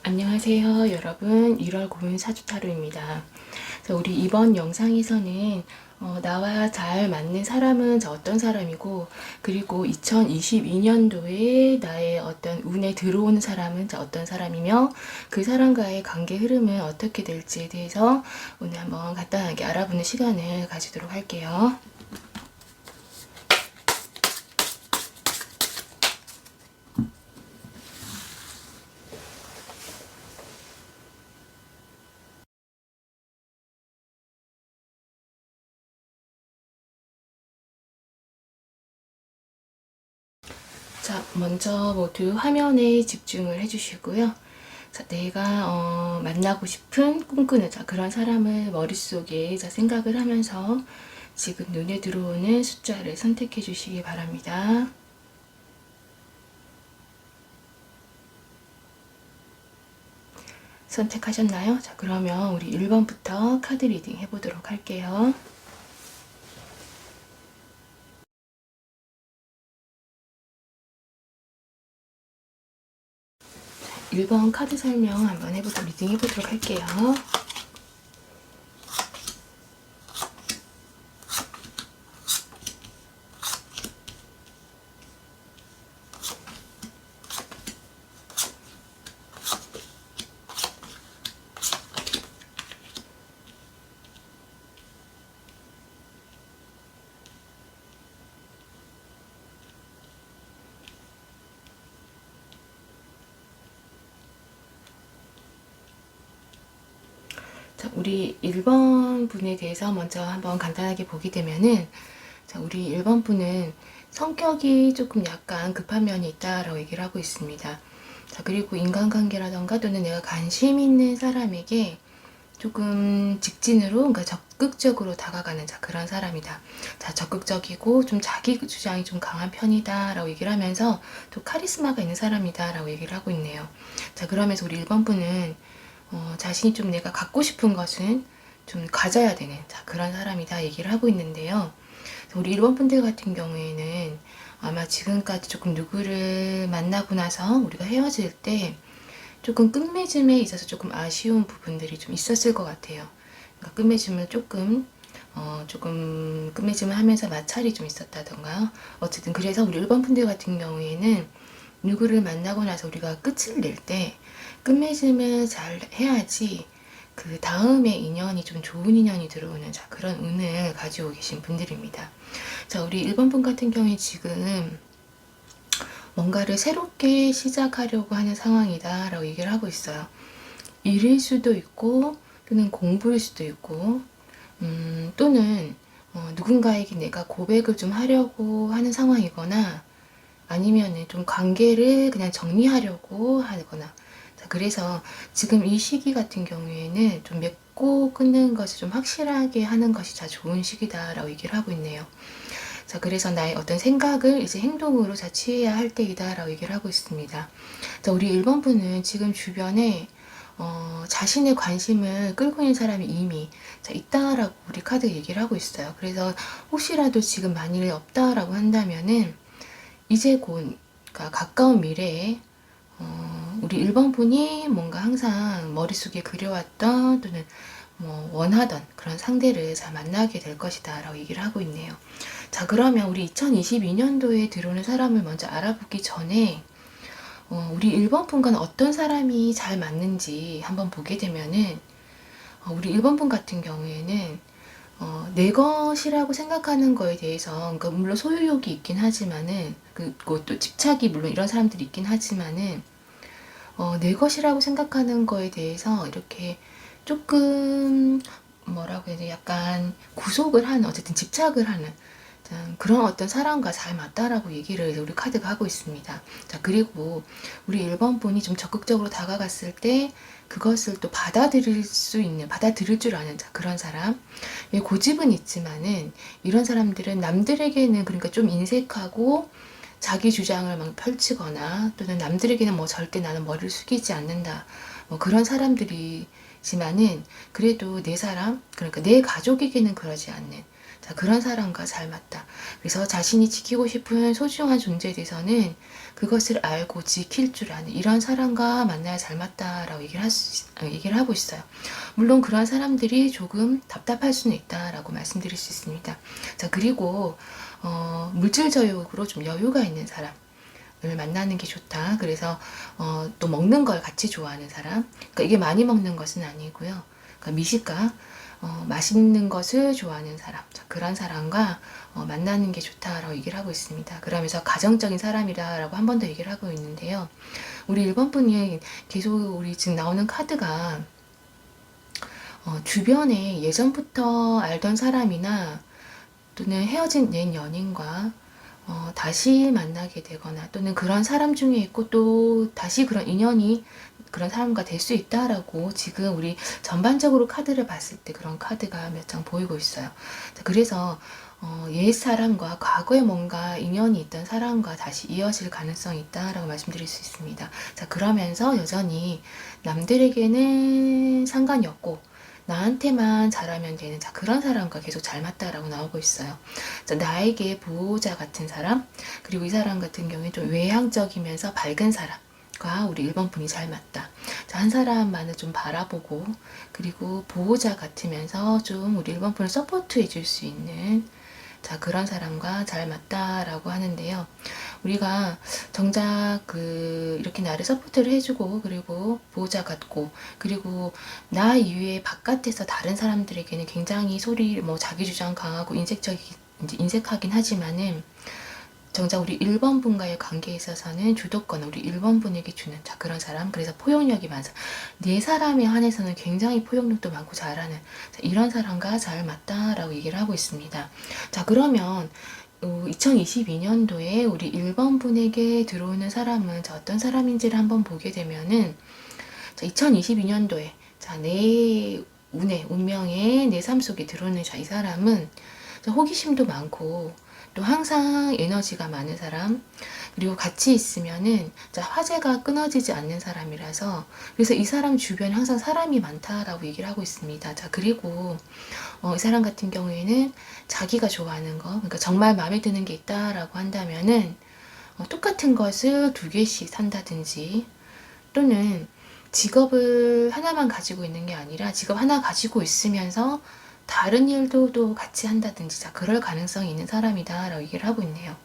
안녕하세요 여러분, 1월 9일 사주타로입니다. 우리 이번 영상에서는 나와 잘 맞는 사람은 어떤 사람이고, 그리고 2022년도에 나의 어떤 운에 들어오는 사람은 어떤 사람이며, 그 사람과의 관계 흐름은 어떻게 될지에 대해서 오늘 한번 간단하게 알아보는 시간을 가지도록 할게요. 자, 먼저 모두 화면에 집중을 해주시고요. 자, 내가 만나고 싶은 꿈꾸는 그런 사람을 머릿속에 생각을 하면서 지금 눈에 들어오는 숫자를 선택해 주시기 바랍니다. 선택하셨나요? 자, 그러면 우리 1번부터 카드 리딩 해보도록 할게요. 1번 카드 설명 한번 리딩 해보도록 할게요. 자, 우리 1번 분에 대해서 먼저 한번 간단하게 보게 되면은, 자, 우리 1번 분은 성격이 조금 약간 급한 면이 있다라고 얘기를 하고 있습니다. 자, 그리고 인간관계라던가 또는 내가 관심 있는 사람에게 조금 직진으로, 그러니까 적극적으로 다가가는 그런 사람이다. 자, 적극적이고 좀 자기 주장이 좀 강한 편이다라고 얘기를 하면서 또 카리스마가 있는 사람이다라고 얘기를 하고 있네요. 자, 그러면서 우리 1번 분은 자신이 좀 내가 갖고 싶은 것은 좀 가져야 되는 그런 사람이다 얘기를 하고 있는데요. 우리 1번 분들 같은 경우에는 아마 지금까지 조금 누구를 만나고 나서 우리가 헤어질 때 조금 끝맺음에 있어서 조금 아쉬운 부분들이 좀 있었을 것 같아요. 그러니까 끝맺음을 조금 끝맺음을 하면서 마찰이 좀 있었다던가, 어쨌든 그래서 우리 1번 분들 같은 경우에는 누구를 만나고 나서 우리가 끝을 낼 때 끝맺음을 잘 해야지 그 다음에 인연이 좀 좋은 인연이 들어오는 그런 운을 가지고 계신 분들입니다. 자, 우리 1번 분 같은 경우에 지금 뭔가를 새롭게 시작하려고 하는 상황이다 라고 얘기를 하고 있어요. 일일 수도 있고 또는 공부일 수도 있고, 또는 누군가에게 내가 고백을 좀 하려고 하는 상황이거나, 아니면은 좀 관계를 그냥 정리하려고 하거나. 자, 그래서 지금 이 시기 같은 경우에는 좀 맺고 끊는 것이 좀 확실하게 하는 것이 좋은 시기다라고 얘기를 하고 있네요. 자, 그래서 나의 어떤 생각을 이제 행동으로 취해야 할 때이다라고 얘기를 하고 있습니다. 자, 우리 1번 분은 지금 주변에 자신의 관심을 끌고 있는 사람이 이미 있다라고 우리 카드 얘기를 하고 있어요. 그래서 혹시라도 지금 만일 없다라고 한다면은 이제 곧, 그러니까 가까운 미래에 우리 1번 분이 뭔가 항상 머릿속에 그려왔던 또는 뭐 원하던 그런 상대를 잘 만나게 될 것이다 라고 얘기를 하고 있네요. 자, 그러면 우리 2022년도에 들어오는 사람을 먼저 알아보기 전에 우리 1번 분과는 어떤 사람이 잘 맞는지 한번 보게 되면은, 우리 1번 분 같은 경우에는 내 것이라고 생각하는 거에 대해서, 그러니까 물론 소유욕이 있긴 하지만은, 그리고 또 집착이 물론 이런 사람들이 있긴 하지만은, 내 것이라고 생각하는 거에 대해서 이렇게 조금 뭐라고 해야 돼, 약간 구속을 하는, 어쨌든 집착을 하는 그런 어떤 사람과 잘 맞다라고 얘기를 우리 카드가 하고 있습니다. 자, 그리고 우리 1번 분이 좀 적극적으로 다가갔을 때 그것을 또 받아들일 줄 아는 그런 사람. 예, 고집은 있지만은 이런 사람들은 남들에게는, 그러니까 좀 인색하고 자기 주장을 막 펼치거나, 또는 남들에게는 뭐 절대 나는 머리를 숙이지 않는다, 뭐 그런 사람들이지만은 그래도 내 사람, 그러니까 내 가족에게는 그러지 않는 그런 사람과 잘 맞다. 그래서 자신이 지키고 싶은 소중한 존재에 대해서는 그것을 알고 지킬 줄 아는 이런 사람과 만나야 잘 맞다라고 얘기를 하고 있어요. 물론 그런 사람들이 조금 답답할 수는 있다라고 말씀드릴 수 있습니다. 자, 그리고 물질적으로 좀 여유가 있는 사람 을 만나는 게 좋다. 그래서 또 먹는 걸 같이 좋아하는 사람. 그러니까 이게 많이 먹는 것은 아니고요. 그러니까 미식가, 맛있는 것을 좋아하는 사람. 자, 그런 사람과 만나는 게 좋다라고 얘기를 하고 있습니다. 그러면서 가정적인 사람이라고 한 번 더 얘기를 하고 있는데요. 우리 1번 분이 계속 우리 지금 나오는 카드가 주변에 예전부터 알던 사람이나 또는 헤어진 옛 연인과 다시 만나게 되거나 또는 그런 사람 중에 있고 또 다시 그런 인연이 그런 사람과 될 수 있다라고 지금 우리 전반적으로 카드를 봤을 때 그런 카드가 몇 장 보이고 있어요. 그래서 옛 사람과 과거에 뭔가 인연이 있던 사람과 다시 이어질 가능성이 있다라고 말씀드릴 수 있습니다. 자, 그러면서 여전히 남들에게는 상관이 없고 나한테만 잘하면 되는 자 그런 사람과 계속 잘 맞다라고 나오고 있어요. 자, 나에게 보호자 같은 사람 그리고 이 사람 같은 경우에 좀 외향적이면서 밝은 사람과 우리 1번 분이 잘 맞다. 자, 한 사람만을 좀 바라보고 그리고 보호자 같으면서 좀 우리 1번 분을 서포트해 줄 수 있는 자 그런 사람과 잘 맞다라고 하는데요. 우리가 정작 이렇게 나를 서포트를 해주고 그리고 보호자 같고 그리고 나 이외에 바깥에서 다른 사람들에게는 굉장히 자기 주장 강하고 인색하긴 하지만은 정작 우리 1번 분과의 관계에 있어서는 주도권을 우리 1번 분에게 주는 자 그런 사람. 그래서 포용력이 많아. 네 사람에 한해서는 굉장히 포용력도 많고 잘하는 자, 이런 사람과 잘 맞다라고 얘기를 하고 있습니다. 자, 그러면 2022년도에 우리 1번 분에게 들어오는 사람은 어떤 사람인지를 한번 보게 되면은 2022년도에 내 운명에 내 삶 속에 들어오는 이 사람은 호기심도 많고 또 항상 에너지가 많은 사람 그리고 같이 있으면은 화제가 끊어지지 않는 사람이라서 그래서 이 사람 주변에 항상 사람이 많다라고 얘기를 하고 있습니다. 자, 그리고 이 사람 같은 경우에는 자기가 좋아하는 거 그러니까 정말 마음에 드는 게 있다라고 한다면은 똑같은 것을 2개씩 산다든지 또는 직업을 하나만 가지고 있는 게 아니라 직업 하나 가지고 있으면서 다른 일도 또 같이 한다든지 자 그럴 가능성이 있는 사람이다 라고 얘기를 하고 있네요.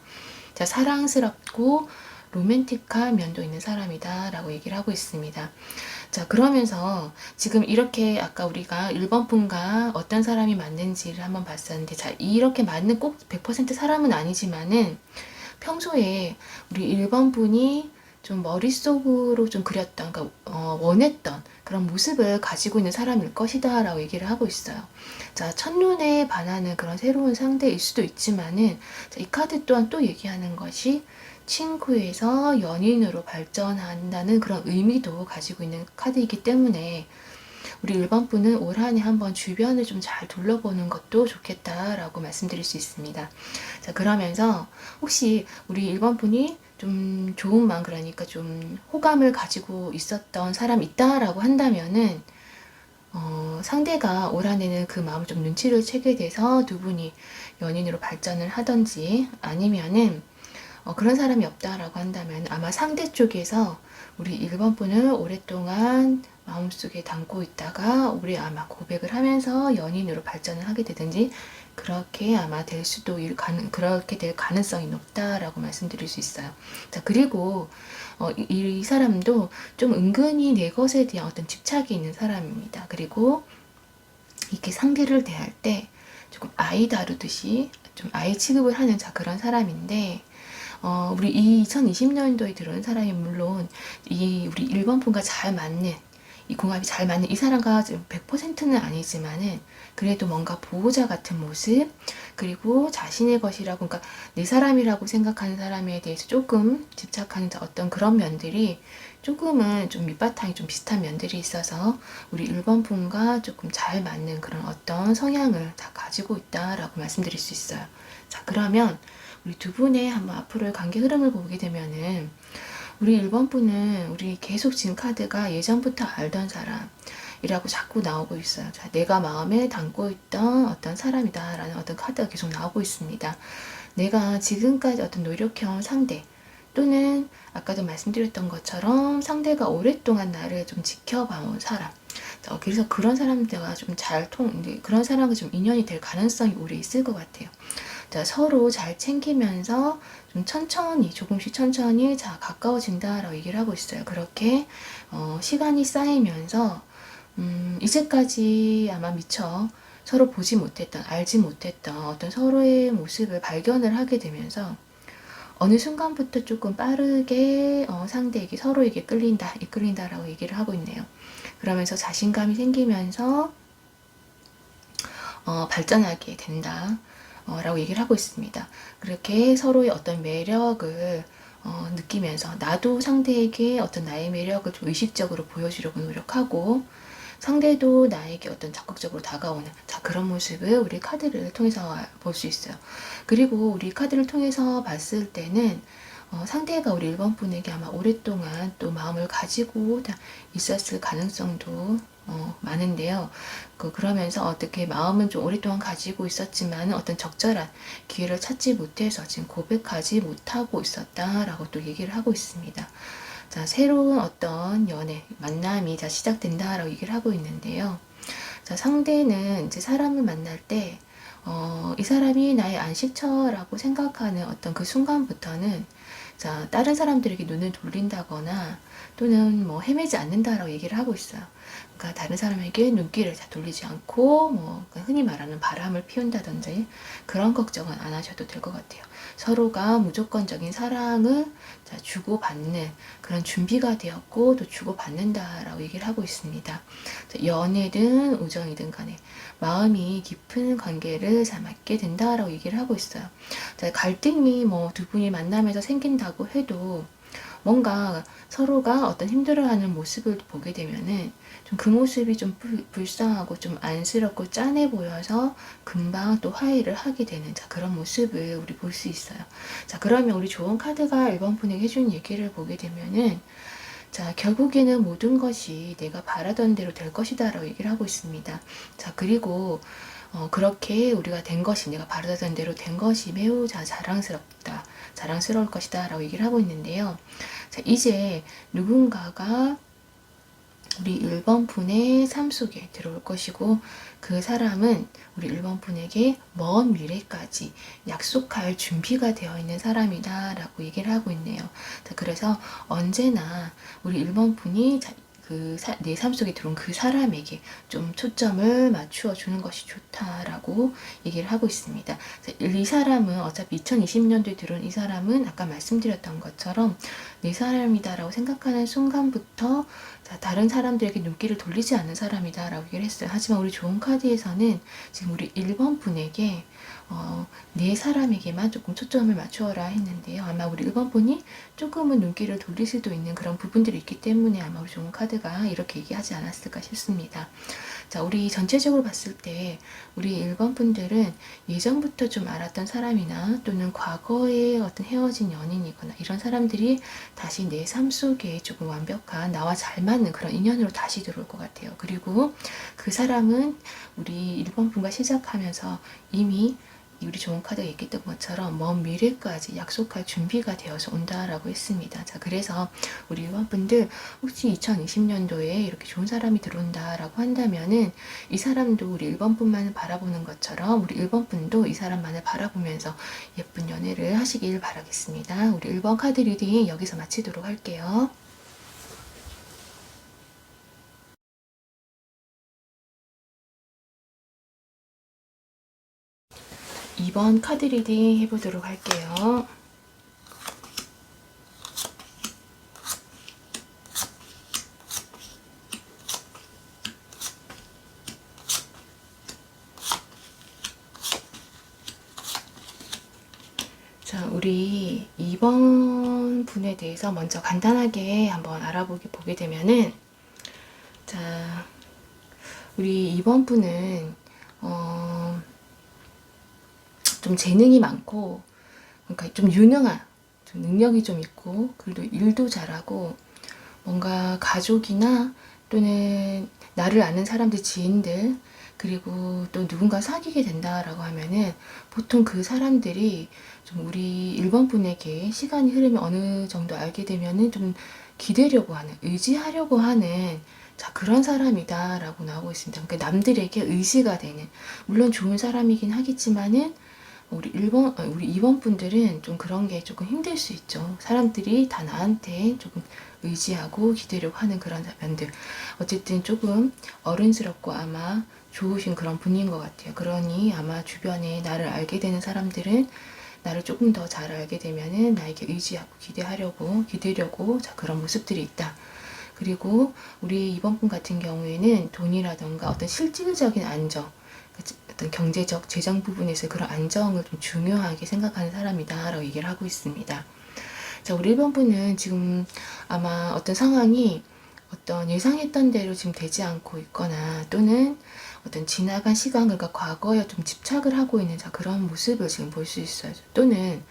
자, 사랑스럽고 로맨틱한 면도 있는 사람이다 라고 얘기를 하고 있습니다. 자, 그러면서 지금 이렇게 아까 우리가 1번 분과 어떤 사람이 맞는지를 한번 봤었는데 자 이렇게 맞는 꼭 100% 사람은 아니지만은 평소에 우리 1번 분이 좀 머릿속으로 좀 그렸던, 그러니까 원했던 그런 모습을 가지고 있는 사람일 것이다 라고 얘기를 하고 있어요. 자, 첫눈에 반하는 그런 새로운 상대일 수도 있지만은 자, 이 카드 또한 또 얘기하는 것이 친구에서 연인으로 발전한다는 그런 의미도 가지고 있는 카드이기 때문에 우리 1번 분은 올 한 해 한번 주변을 좀 잘 둘러보는 것도 좋겠다라고 말씀드릴 수 있습니다. 자, 그러면서 혹시 우리 1번 분이 좀 좋은 마음 그러니까 좀 호감을 가지고 있었던 사람이 있다라고 한다면은 상대가 올 한 해는 그 마음을 좀 눈치를 채게 돼서 두 분이 연인으로 발전을 하던지 아니면은 그런 사람이 없다라고 한다면 아마 상대 쪽에서 우리 1번 분을 오랫동안 마음속에 담고 있다가 우리 아마 고백을 하면서 연인으로 발전을 하게 되든지 그렇게 아마 그렇게 될 가능성이 높다라고 말씀드릴 수 있어요. 자, 그리고 이 사람도 좀 은근히 내 것에 대한 어떤 집착이 있는 사람입니다. 그리고 이렇게 상대를 대할 때 조금 아이 다루듯이 좀 아이 취급을 하는 그런 사람인데 우리 2020년도에 들어온 사람이 물론 우리 1번 분과 잘 맞는 이 궁합이 잘 맞는 이 사람과 100%는 아니지만은 그래도 뭔가 보호자 같은 모습 그리고 자신의 것이라고 그러니까 내 사람이라고 생각하는 사람에 대해서 조금 집착하는 어떤 그런 면들이 조금은 좀 밑바탕이 좀 비슷한 면들이 있어서 우리 1번 분과 조금 잘 맞는 그런 어떤 성향을 다 가지고 있다라고 말씀드릴 수 있어요. 자, 그러면 우리 두 분의 한번 앞으로의 관계 흐름을 보게 되면은 우리 1번 분은 우리 계속 진 카드가 예전부터 알던 사람이라고 자꾸 나오고 있어요. 자, 내가 마음에 담고 있던 어떤 사람이다 라는 어떤 카드가 계속 나오고 있습니다. 내가 지금까지 어떤 노력해온 상대, 또는 아까도 말씀드렸던 것처럼 상대가 오랫동안 나를 좀 지켜봐온 사람, 그래서 그런 사람들과 좀 그런 사람과 좀 인연이 될 가능성이 오래 있을 것 같아요. 자, 서로 잘 챙기면서 좀 천천히, 조금씩 천천히 가까워진다라고 얘기를 하고 있어요. 그렇게 시간이 쌓이면서 이제까지 아마 미처 서로 보지 못했던, 알지 못했던 어떤 서로의 모습을 발견을 하게 되면서 어느 순간부터 조금 빠르게 상대에게, 서로에게 이끌린다라고 얘기를 하고 있네요. 그러면서 자신감이 생기면서 발전하게 된다. 라고 얘기를 하고 있습니다. 그렇게 서로의 어떤 매력을 느끼면서 나도 상대에게 어떤 나의 매력을 좀 의식적으로 보여주려고 노력하고, 상대도 나에게 어떤 적극적으로 다가오는 그런 모습을 우리 카드를 통해서 볼 수 있어요. 그리고 우리 카드를 통해서 봤을 때는 상대가 우리 1번 분에게 아마 오랫동안 또 마음을 가지고 있었을 가능성도 많은데요. 그러면서 어떻게 마음은 좀 오랫동안 가지고 있었지만 어떤 적절한 기회를 찾지 못해서 지금 고백하지 못하고 있었다라고 또 얘기를 하고 있습니다. 자, 새로운 어떤 만남이 시작된다라고 얘기를 하고 있는데요. 자, 상대는 이제 사람을 만날 때, 이 사람이 나의 안식처라고 생각하는 어떤 그 순간부터는, 자, 다른 사람들에게 눈을 돌린다거나 또는 뭐 헤매지 않는다라고 얘기를 하고 있어요. 그러니까 다른 사람에게 눈길을 돌리지 않고 흔히 말하는 바람을 피운다든지 그런 걱정은 안 하셔도 될 것 같아요. 서로가 무조건적인 사랑을 주고받는 그런 준비가 되었고 또 주고받는다라고 얘기를 하고 있습니다. 연애든 우정이든 간에 마음이 깊은 관계를 잘 맺게 된다라고 얘기를 하고 있어요. 갈등이 두 분이 만나면서 생긴다고 해도 뭔가 서로가 어떤 힘들어하는 모습을 보게 되면은 좀 그 모습이 좀 불쌍하고 좀 안쓰럽고 짠해 보여서 금방 또 화해를 하게 되는 그런 모습을 우리 볼 수 있어요. 자, 그러면 우리 좋은 카드가 1번 분에게 해준 얘기를 보게 되면은, 자, 결국에는 모든 것이 내가 바라던 대로 될 것이다 라고 얘기를 하고 있습니다. 자, 그리고 그렇게 우리가 내가 바라던 대로 된 것이 매우 자랑스러울 것이다 라고 얘기를 하고 있는데요. 자, 이제 누군가가 우리 1번 분의 삶 속에 들어올 것이고, 그 사람은 우리 1번 분에게 먼 미래까지 약속할 준비가 되어 있는 사람이다 라고 얘기를 하고 있네요. 자, 그래서 언제나 우리 1번 분이 내 삶 속에 들어온 그 사람에게 좀 초점을 맞추어 주는 것이 좋다라고 얘기를 하고 있습니다. 이 사람은 어차피 2020년도에 들어온 이 사람은 아까 말씀드렸던 것처럼 내 사람이다라고 생각하는 순간부터 다른 사람들에게 눈길을 돌리지 않는 사람이다라고 얘기를 했어요. 하지만 우리 좋은 카드에서는 지금 우리 1번 분에게 내 사람에게만 조금 초점을 맞추어라 했는데요. 아마 우리 1번 분이 조금은 눈길을 돌릴 수도 있는 그런 부분들이 있기 때문에 아마 우리 좋은 카드가 이렇게 얘기하지 않았을까 싶습니다. 자, 우리 전체적으로 봤을 때 우리 1번 분들은 예전부터 좀 알았던 사람이나 또는 과거에 어떤 헤어진 연인이거나 이런 사람들이 다시 내 삶 속에 조금 완벽한 나와 잘 맞는 그런 인연으로 다시 들어올 것 같아요. 그리고 그 사람은 우리 1번 분과 시작하면서 이미 우리 좋은 카드가 얘기했던 것처럼 먼 미래까지 약속할 준비가 되어서 온다라고 했습니다. 자, 그래서 우리 1번 분들 혹시 2020년도에 이렇게 좋은 사람이 들어온다라고 한다면은 이 사람도 우리 1번 분만을 바라보는 것처럼 우리 1번 분도 이 사람만을 바라보면서 예쁜 연애를 하시길 바라겠습니다. 우리 1번 카드 리딩 여기서 마치도록 할게요. 2번 카드 리딩 해보도록 할게요. 자, 우리 2번 분에 대해서 먼저 간단하게 한번 보게 되면은, 자, 우리 2번 분은 좀 재능이 많고, 그러니까 좀 유능한, 좀 능력이 좀 있고, 그리고 일도 잘하고, 뭔가 가족이나 또는 나를 아는 사람들, 지인들, 그리고 또 누군가 사귀게 된다라고 하면은 보통 그 사람들이 좀 우리 1번 분에게 시간이 흐르면 어느 정도 알게 되면은 좀 기대려고 하는, 의지하려고 하는 자, 그런 사람이다라고 나오고 있습니다. 그러니까 남들에게 의지가 되는, 물론 좋은 사람이긴 하겠지만은 우리 2번 분들은 좀 그런 게 조금 힘들 수 있죠. 사람들이 다 나한테 조금 의지하고 기대려고 하는 그런 면들. 어쨌든 조금 어른스럽고 아마 좋으신 그런 분인 것 같아요. 그러니 아마 주변에 나를 알게 되는 사람들은 나를 조금 더 잘 알게 되면은 나에게 의지하고 기대려고 자, 그런 모습들이 있다. 그리고 우리 이번 분 같은 경우에는 돈이라던가 어떤 실질적인 안정, 어떤 경제적 재정 부분에서 그런 안정을 좀 중요하게 생각하는 사람이다라고 얘기를 하고 있습니다. 자, 우리 1번 분은 지금 아마 어떤 상황이 어떤 예상했던 대로 지금 되지 않고 있거나 또는 어떤 지나간 시간, 그러니까 과거에 좀 집착을 하고 있는 자, 그런 모습을 지금 볼 수 있어요. 또는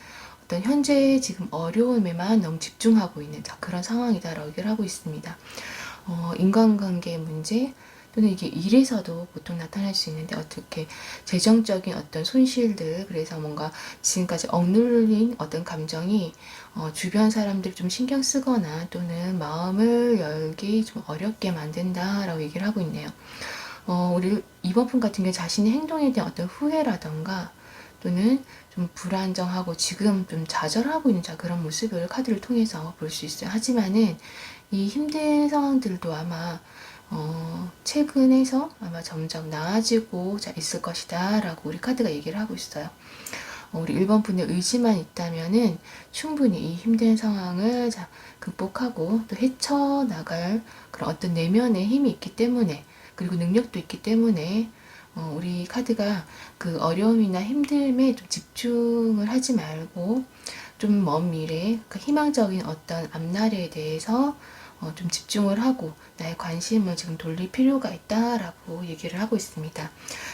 어떤 현재의 지금 어려움에만 너무 집중하고 있는 자, 그런 상황이다라고 얘기를 하고 있습니다. 인간관계 문제 또는 이게 일에서도 보통 나타날 수 있는데 어떻게 재정적인 어떤 손실들, 그래서 뭔가 지금까지 억눌린 어떤 감정이 주변 사람들 좀 신경 쓰거나 또는 마음을 열기 좀 어렵게 만든다라고 얘기를 하고 있네요. 우리 이번 분 같은 경우 자신의 행동에 대한 어떤 후회라던가 또는 좀 불안정하고 지금 좀 좌절하고 있는 자, 그런 모습을 카드를 통해서 볼 수 있어요. 하지만은 이 힘든 상황들도 아마 최근에서 아마 점점 나아지고 자, 있을 것이다 라고 우리 카드가 얘기를 하고 있어요. 우리 1번 분의 의지만 있다면은 충분히 이 힘든 상황을 자, 극복하고 또 헤쳐나갈 그런 어떤 내면의 힘이 있기 때문에, 그리고 능력도 있기 때문에 우리 카드가 그 어려움이나 힘듦에 좀 집중을 하지 말고 좀 먼 미래, 그 희망적인 어떤 앞날에 대해서 좀 집중을 하고 나의 관심을 지금 돌릴 필요가 있다라고 얘기를 하고 있습니다.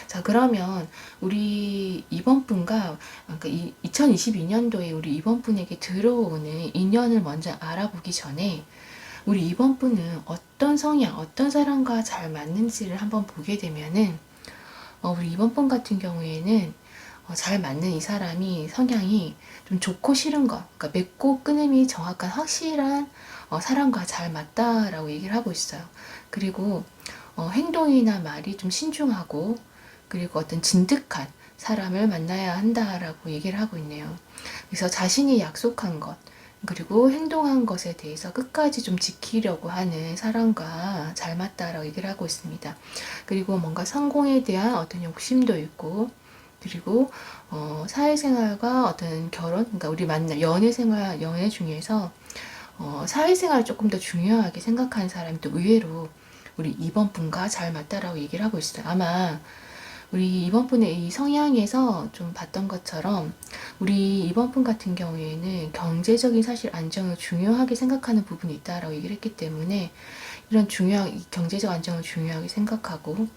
자, 그러면 우리 이번 분과, 그러니까 2022년도에 우리 이번 분에게 들어오는 인연을 먼저 알아보기 전에 우리 이번 분은 어떤 성향, 어떤 사람과 잘 맞는지를 한번 보게 되면은 우리 이번 분 같은 경우에는 잘 맞는 이 사람이 성향이 좀 좋고 싫은 것, 그러니까 맺고 끊음이 정확한 확실한 사람과 잘 맞다라고 얘기를 하고 있어요. 그리고 행동이나 말이 좀 신중하고 그리고 어떤 진득한 사람을 만나야 한다라고 얘기를 하고 있네요. 그래서 자신이 약속한 것, 그리고 행동한 것에 대해서 끝까지 좀 지키려고 하는 사람과 잘 맞다라고 얘기를 하고 있습니다. 그리고 뭔가 성공에 대한 어떤 욕심도 있고, 그리고 사회생활과 어떤 결혼, 그러니까 우리 연애 중에서 사회생활을 조금 더 중요하게 생각하는 사람이 또 의외로 우리 2번 분과 잘 맞다라고 얘기를 하고 있어요. 아마 우리 이번 분의 이 성향에서 좀 봤던 것처럼 우리 이번 분 같은 경우에는 경제적인 사실 안정을 중요하게 생각하는 부분이 있다라고 얘기를 했기 때문에 이런 경제적 안정을 중요하게 생각하고,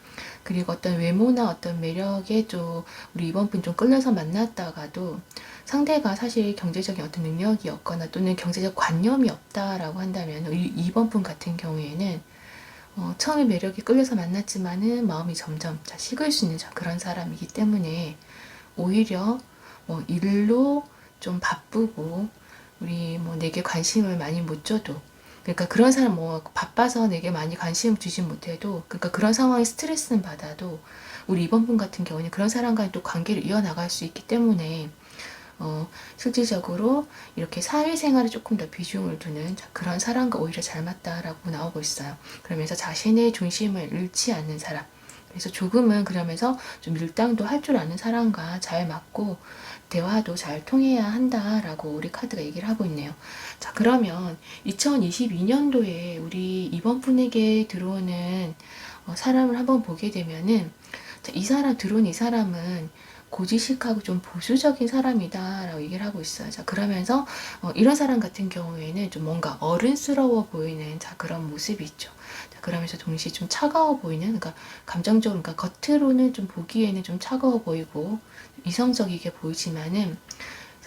그리고 어떤 외모나 어떤 매력에 좀 우리 이번 분 좀 끌려서 만났다가도 상대가 사실 경제적인 어떤 능력이 없거나 또는 경제적 관념이 없다라고 한다면 우리 이번 분 같은 경우에는 처음에 매력에 끌려서 만났지만은 마음이 점점 식을 수 있는 그런 사람이기 때문에 오히려 뭐 일로 좀 바쁘고 우리 뭐 내게 관심을 많이 못 줘도, 그러니까 그런 사람 뭐 바빠서 내게 많이 관심 주지 못해도, 그러니까 그런 상황에 스트레스는 받아도 우리 이번 분 같은 경우는 그런 사람과 또 관계를 이어나갈 수 있기 때문에 실질적으로 이렇게 사회생활에 조금 더 비중을 두는 그런 사람과 오히려 잘 맞다라고 나오고 있어요. 그러면서 자신의 중심을 잃지 않는 사람. 그래서 조금은 그러면서 좀 밀당도 할 줄 아는 사람과 잘 맞고 대화도 잘 통해야 한다라고 우리 카드가 얘기를 하고 있네요. 자, 그러면 2022년도에 우리 이번 분에게 들어오는 사람을 한번 보게 되면은 들어온 이 사람은 고지식하고 좀 보수적인 사람이다라고 얘기를 하고 있어요. 자, 그러면서 이런 사람 같은 경우에는 좀 뭔가 어른스러워 보이는 자, 그런 모습이 있죠. 자, 그러면서 동시에 좀 차가워 보이는, 그러니까 감정적으로, 그러니까 겉으로는 좀 보기에는 좀 차가워 보이고 이성적이게 보이지만은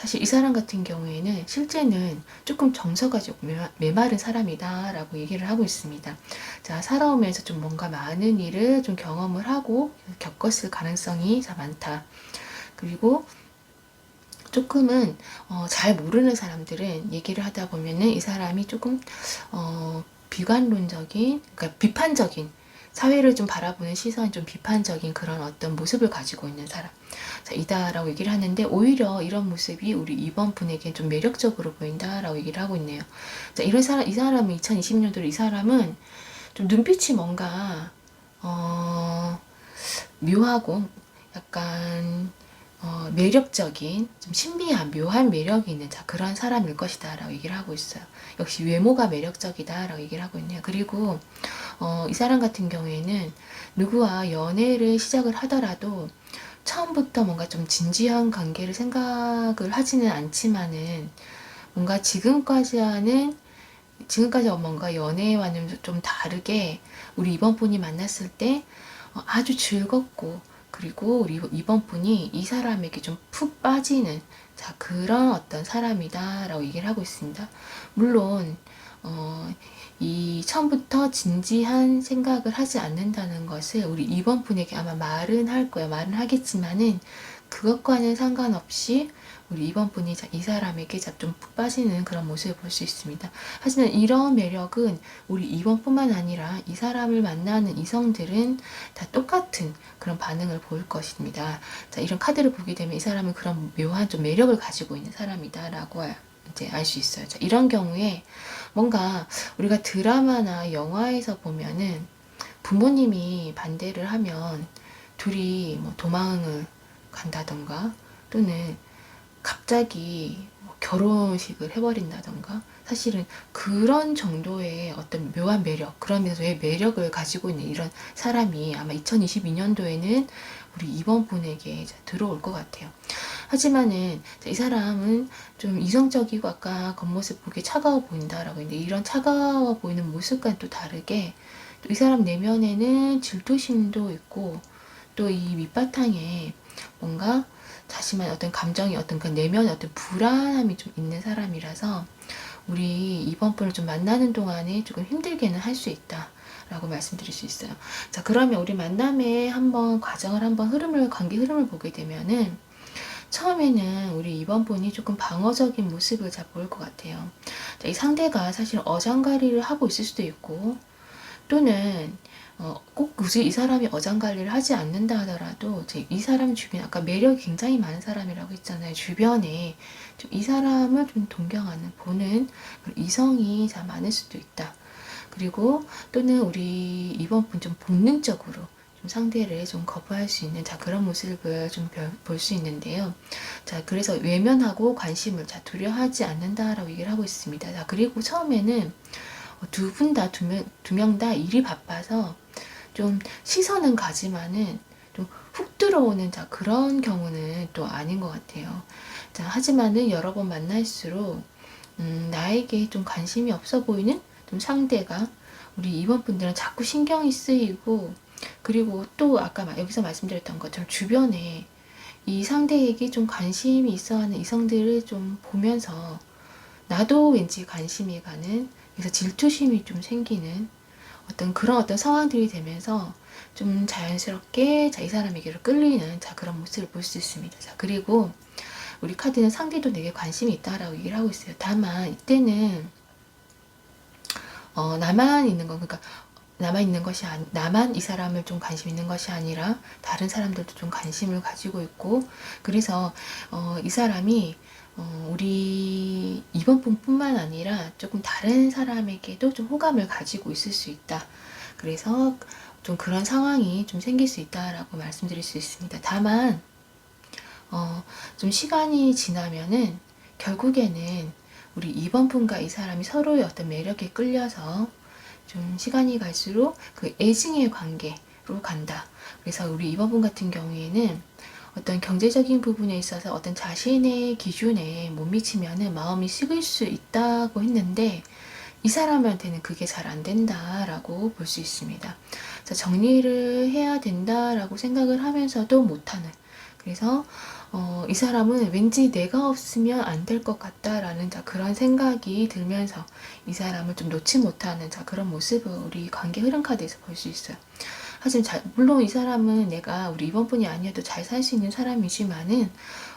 사실 이 사람 같은 경우에는 실제는 조금 정서가 조금 메마른 사람이다라고 얘기를 하고 있습니다. 자, 살아오면서 좀 뭔가 많은 일을 좀 경험을 하고 겪었을 가능성이 많다. 그리고 조금은 잘 모르는 사람들은 얘기를 하다 보면은 이 사람이 조금 비관론적인, 그러니까 비판적인, 사회를 좀 바라보는 시선, 좀 비판적인 그런 어떤 모습을 가지고 있는 사람, 자, 이다라고 얘기를 하는데, 오히려 이런 모습이 우리 이번 분에게 좀 매력적으로 보인다라고 얘기를 하고 있네요. 자, 이런 사람, 이 사람은 2020년도로 이 사람은 좀 눈빛이 뭔가 묘하고 약간 매력적인, 좀 신비한, 묘한 매력이 있는 그런 사람일 것이다 라고 얘기를 하고 있어요. 역시 외모가 매력적이다 라고 얘기를 하고 있네요. 그리고 이 사람 같은 경우에는 누구와 연애를 시작을 하더라도 처음부터 뭔가 좀 진지한 관계를 생각을 하지는 않지만은 뭔가 지금까지 뭔가 연애와는 좀 다르게 우리 이번 분이 만났을 때 아주 즐겁고, 그리고 우리 이번 분이 이 사람에게 좀 푹 빠지는 그런 어떤 사람이다라고 얘기를 하고 있습니다. 물론 이 처음부터 진지한 생각을 하지 않는다는 것을 우리 이번 분에게 아마 말은 할 거예요. 말은 하겠지만은 그것과는 상관없이 우리 이번 분이 이 사람에게 좀 푹 빠지는 그런 모습을 볼 수 있습니다. 하지만 이런 매력은 우리 이번뿐만 아니라 이 사람을 만나는 이성들은 다 똑같은 그런 반응을 보일 것입니다. 자, 이런 카드를 보게 되면 이 사람은 그런 묘한 좀 매력을 가지고 있는 사람이다라고 이제 알 수 있어요. 자, 이런 경우에 뭔가 우리가 드라마나 영화에서 보면은 부모님이 반대를 하면 둘이 뭐 도망을 간다던가, 또는 갑자기 결혼식을 해버린다던가, 사실은 그런 정도의 어떤 묘한 매력, 그런 의 매력을 가지고 있는 이런 사람이 아마 2022년도에는 우리 이번 분에게 들어올 것 같아요. 하지만은 이 사람은 좀 이성적이고 아까 겉모습 보기에 차가워 보인다라고 했는데, 이런 차가워 보이는 모습과는 또 다르게 또 이 사람 내면에는 질투심도 있고, 또 이 밑바탕에 뭔가 자신만의 어떤 감정이, 어떤 그 내면의 어떤 불안함이 좀 있는 사람이라서 우리 이번 분을 좀 만나는 동안에 조금 힘들게는 할 수 있다 라고 말씀드릴 수 있어요. 자, 그러면 우리 만남의 한번 과정을, 한번 관계 흐름을 보게 되면은, 처음에는 우리 이번 분이 조금 방어적인 모습을 잘 보일 것 같아요. 자, 이 상대가 사실 어장관리를 하고 있을 수도 있고, 또는 꼭 굳이 이 사람이 어장관리를 하지 않는다 하더라도 이 사람 주변에, 아까 매력이 굉장히 많은 사람이라고 했잖아요. 주변에 좀 이 사람을 좀 동경하는, 보는 이성이 많을 수도 있다. 그리고 또는 우리 이번 분 좀 본능적으로 좀 상대를 좀 거부할 수 있는 그런 모습을 좀 볼 수 있는데요. 자, 그래서 외면하고 관심을 두려워하지 않는다라고 얘기를 하고 있습니다. 자, 그리고 처음에는 두 명 다 일이 바빠서 좀 시선은 가지만은 좀 훅 들어오는 그런 경우는 또 아닌 것 같아요. 자, 하지만은 여러 번 만날수록 나에게 좀 관심이 없어 보이는 좀 상대가, 우리 이번 분들은 자꾸 신경이 쓰이고, 그리고 또 아까 여기서 말씀드렸던 것처럼 주변에 이 상대에게 좀 관심이 있어 하는 이성들을 좀 보면서 나도 왠지 관심이 가는, 그래서 질투심이 좀 생기는 그런 어떤 상황들이 되면서 좀 자연스럽게 이 사람에게로 끌리는 그런 모습을 볼 수 있습니다. 자, 그리고 우리 카드는 상대도 내게 관심이 있다라고 얘기를 하고 있어요. 다만 이때는 나만 있는 건, 그러니까 나만 이 사람을 좀 관심 있는 것이 아니라 다른 사람들도 좀 관심을 가지고 있고, 그래서 이 사람이 우리 이번 분뿐만 아니라 조금 다른 사람에게도 좀 호감을 가지고 있을 수 있다. 그래서 좀 그런 상황이 좀 생길 수 있다라고 말씀드릴 수 있습니다. 다만 좀 시간이 지나면은 결국에는 우리 이번 분과 이 사람이 서로의 어떤 매력에 끌려서 좀 시간이 갈수록 그 애증의 관계로 간다. 그래서 우리 이번 분 같은 경우에는 어떤 경제적인 부분에 있어서 어떤 자신의 기준에 못 미치면은 마음이 식을 수 있다고 했는데, 이 사람한테는 그게 잘 안 된다라고 볼 수 있습니다. 자, 정리를 해야 된다라고 생각을 하면서도 못하는, 그래서 이 사람은 왠지 내가 없으면 안 될 것 같다라는 그런 생각이 들면서 이 사람을 좀 놓지 못하는 그런 모습을 우리 관계 흐름 카드에서 볼 수 있어요. 하지만 물론 이 사람은 내가 우리 이번 분이 아니어도 잘 살 수 있는 사람이지만은